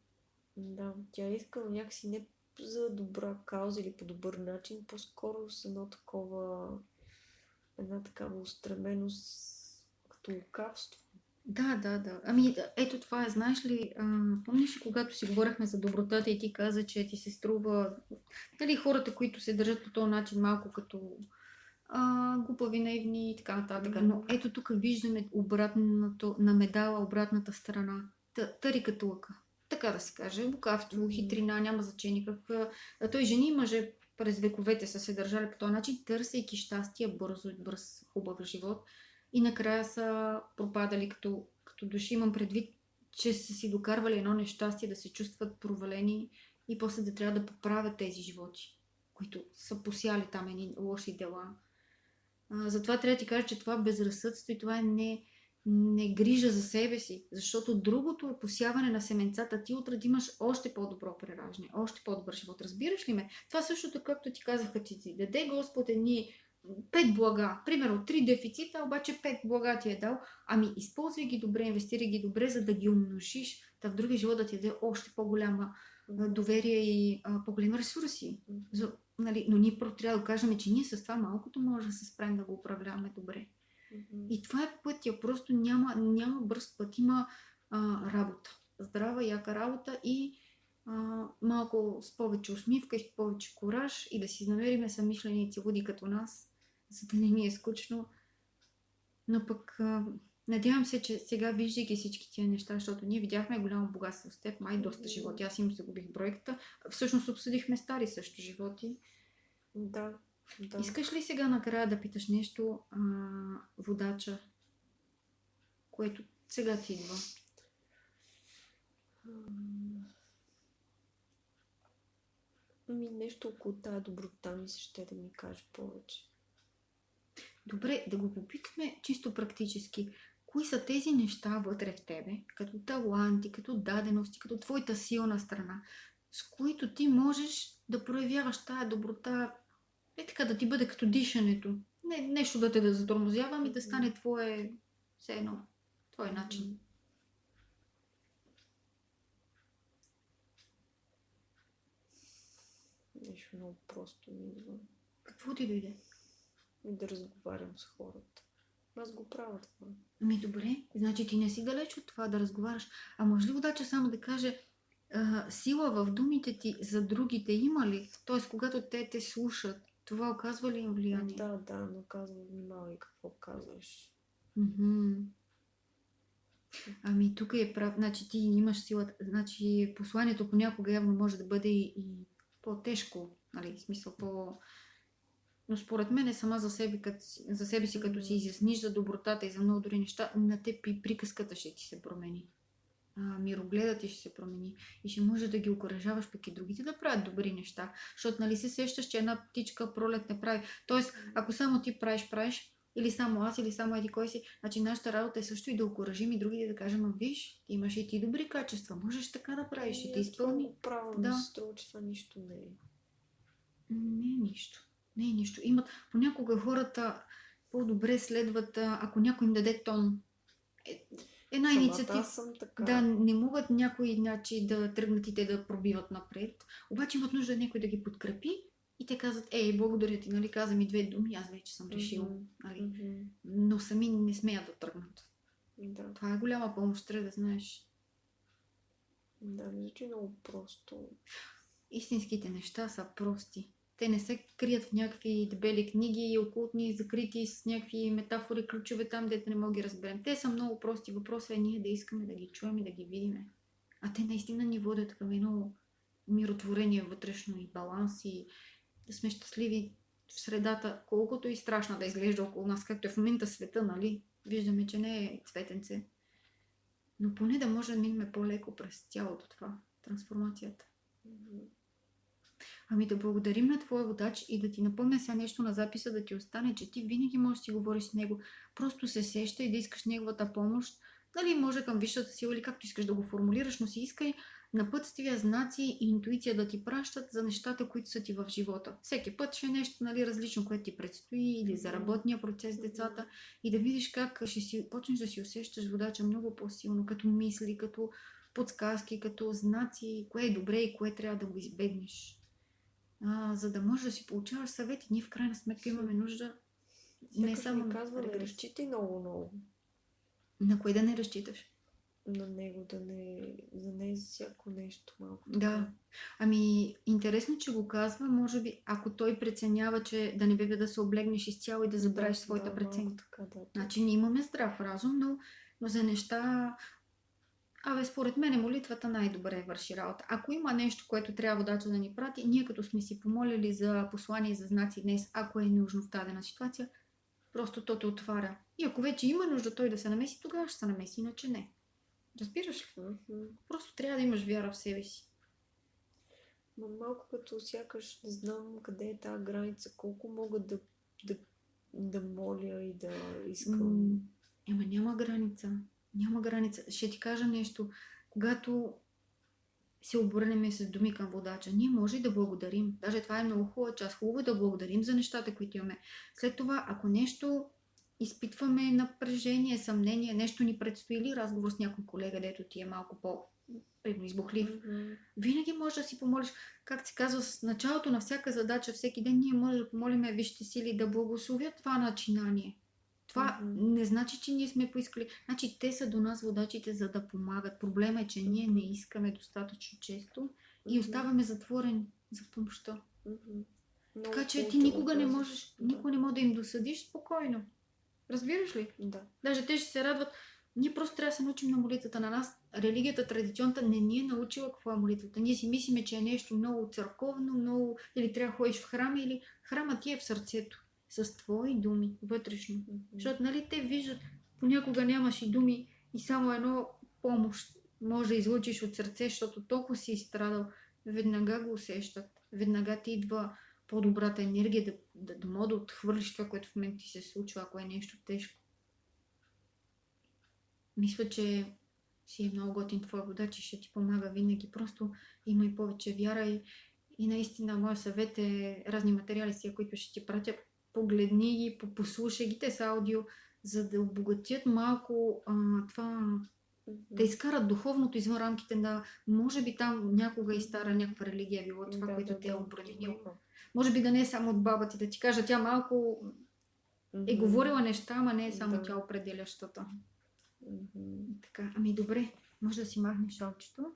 [SPEAKER 2] Да, тя искала някакси не за добра кауза или по добър начин, по-скоро с една такава устременост като лукавство.
[SPEAKER 1] Да. Ето това е, знаеш ли, помниш, когато си говорихме за добротата и ти каза, че ти се струва, дали хората, които се държат по този начин малко като глупави, наивни и така нататък. Но ето тук виждаме обратното на медала, обратната страна. Търи като лъка. Така да се каже. Лукавство, хитрина, няма значение как. Той жени и мъже през вековете са се държали по този начин, търсейки щастие, бърз, хубав живот. И накрая са пропадали като души. Имам предвид, че са си докарвали едно нещастие, да се чувстват провалени и после да трябва да поправят тези животи, които са посяли там едни лоши дела. Затова трябва да ти кажа, че това безразсъдство и това е не грижа за себе си, защото другото е посяване на семенцата. Ти утре имаш още по-добро прераждане, още по-добър живот. Разбираш ли ме? Това същото, както ти казаха, че ти даде Господ едни 5 блага, примерно 3 дефицита, обаче 5 блага ти е дал, използвай ги добре, инвестирай ги добре, за да ги умножиш, в другия живот да ти даде още по-голяма доверие и по-големи ресурси. Нали, но ние просто трябва да кажем, че ние с това малкото може да се справим да го управляваме добре. И това е пътя, просто няма бърз път, има работа. Здрава, яка работа и малко с повече усмивка и с повече кураж и да си намериме съмишленици луди като нас, за да не ни е скучно. Но пък надявам се, че сега, виждайки всички тия неща, защото ние видяхме голямо богатство с теб, май доста животи. Аз им загубих бройката. Всъщност обсъдихме стари също животи.
[SPEAKER 2] Да.
[SPEAKER 1] Искаш ли сега накрая да питаш нещо водача, което сега ти идва?
[SPEAKER 2] Нещо около тая доброта ми се ще да ми каже повече.
[SPEAKER 1] Добре, да го попитаме чисто практически. Кои са тези неща вътре в тебе, като таланти, като дадености, като твоята силна страна, с които ти можеш да проявяваш тая доброта, така да ти бъде като дишането. Не нещо да те да затормозява, да стане твое, все едно, твой начин.
[SPEAKER 2] Нещо много просто ми идва.
[SPEAKER 1] Какво ти дойде?
[SPEAKER 2] Да разговарям с хората. Аз го правя това.
[SPEAKER 1] Добре, значи ти не си далеч от това да разговаряш. А може ли водача само да каже сила в думите ти за другите има ли? Тоест, когато те слушат, това оказва ли им влияние?
[SPEAKER 2] Да, но казвам, внимавай какво казваш.
[SPEAKER 1] Тук е прав. Значи ти имаш силата. Значи посланието понякога явно може да бъде и по-тежко. Нали, в смисъл Но според мен е сама за себе си, като си изясниш за добротата и за много други неща, на теб и приказката ще ти се промени. мирогледът ти ще се промени и ще можеш да ги окуражаваш пък и другите да правят добри неща. Защото нали се сещаш, че една птичка пролет не прави. Тоест, ако само ти правиш, или само аз, или само еди кой си, значи нашата работа е също и да окуражим и другите да кажем, виж, ти имаш и ти добри качества, можеш така да правиш и ти изпълни.
[SPEAKER 2] Да. Се струва, че това нищо не е.
[SPEAKER 1] Не е нищо. Не е нищо. Понякога хората по-добре следват, ако някой им даде тон. Една инициатива. Да, не могат някои да тръгнат и те да пробиват напред. Обаче имат нужда някой да ги подкрепи и те казват, благодаря ти, нали, каза ми 2 думи, аз вече съм решил. Нали. Но сами не смеят да тръгнат.
[SPEAKER 2] Да.
[SPEAKER 1] Това е голяма помощ, трябва да знаеш.
[SPEAKER 2] Да, мисля, че е много просто.
[SPEAKER 1] Истинските неща са прости. Те не се крият в някакви дебели книги, окултни, закрити с някакви метафори, ключове там, дето не мога ги разберем. Те са много прости. Въпросът е ние да искаме да ги чуем и да ги видим. А те наистина ни водят към едно миротворение вътрешно и баланс и да сме щастливи в средата, колкото и страшна да изглежда около нас, както е в момента света, нали? Виждаме, че не е цветенце. Но поне да може да минем по-леко през цялото това, трансформацията. Ами да благодарим на твоя водач и да ти напомня сега нещо на записа, да ти остане, че ти винаги можеш да си говориш с него. Просто се сеща и да искаш неговата помощ. Нали, може към висшата сила или както искаш да го формулираш, но си искай напътствия, знаци и интуиция да ти пращат за нещата, които са ти в живота. Всеки път ще е нещо, нали, различно, което ти предстои или за работния процес с децата и да видиш как ще почнеш да си усещаш водача много по-силно, като мисли, като подсказки, като знаци, кое е добре и кое трябва да го избегнеш. За да можеш да си получаваш съвети. Ние в крайна сметка имаме нужда
[SPEAKER 2] не само ми казва, не разчитай много.
[SPEAKER 1] На кое да не разчиташ?
[SPEAKER 2] На него за не всяко нещо малко.
[SPEAKER 1] Да. Ами, интересно, че го казва. Може би, ако той преценява, че да не бива да се облегнеш изцяло и да забравиш своята преценка. Значи, ние имаме здрав разум, но за неща... според мен молитвата най-добре върши работа. Ако има нещо, което трябва водача да ни прати, ние като сме си помолили за послание, за знаци днес, ако е нужно в дадена ситуация, просто то те отваря. И ако вече има нужда той да се намеси, тогава ще се намеси, иначе не. Разбираш ли? Просто трябва да имаш вяра в себе си.
[SPEAKER 2] Малко като сякаш не знам къде е тази граница, колко мога да моля и да искам.
[SPEAKER 1] Няма граница. Няма граница. Ще ти кажа нещо. Когато се обърнем с думи към водача, ние може и да благодарим. Даже това е много хубава част. Хубаво е да благодарим за нещата, които имаме. След това, ако нещо изпитваме напрежение, съмнение, нещо ни предстои или разговор с някой колега, дето ти е малко по-избухлив, винаги можеш да си помолиш, как се казва, с началото на всяка задача, всеки ден ние можем да помолим висшите сили да благословят това начинание. Това не значи, че ние сме поискали. Значи те са до нас водачите, за да помагат. Проблема е, че ние не искаме достатъчно често и оставаме затворени за помощта. Така че ти никога не можеш да им досъдиш спокойно. Разбираш ли?
[SPEAKER 2] Да.
[SPEAKER 1] Даже те ще се радват. Ние просто трябва да се научим на молитвата на нас. Религията, традиционната не ни е научила какво е молитвата. Ние си мислиме, че е нещо много църковно, или трябва да ходиш в храма, или храмът ти е в сърцето. С твои думи, вътрешно. Защото, нали, те виждат, понякога нямаш и думи и само едно помощ може да излучиш от сърце, защото толкова си изстрадал. Веднага го усещат. Веднага ти идва по-добрата енергия да мога да отхвърлиш това, което в момента ти се случва, ако е нещо тежко. Мисля, че си е много готин твой водач и ще ти помага винаги. Просто имай повече вяра и наистина моят съвет е разни материали си, които ще ти пратя. Погледни ги, послушай ги, те са аудио, за да обогатят малко това, да изкарат духовното извън рамките на, може би там някога и стара някаква религия било това, което те е обронило. Може би да не е само от баба ти, да ти кажа, тя малко е говорила неща, ама не е само тя определящата. Така, ами добре, може да си махнеш шалчето.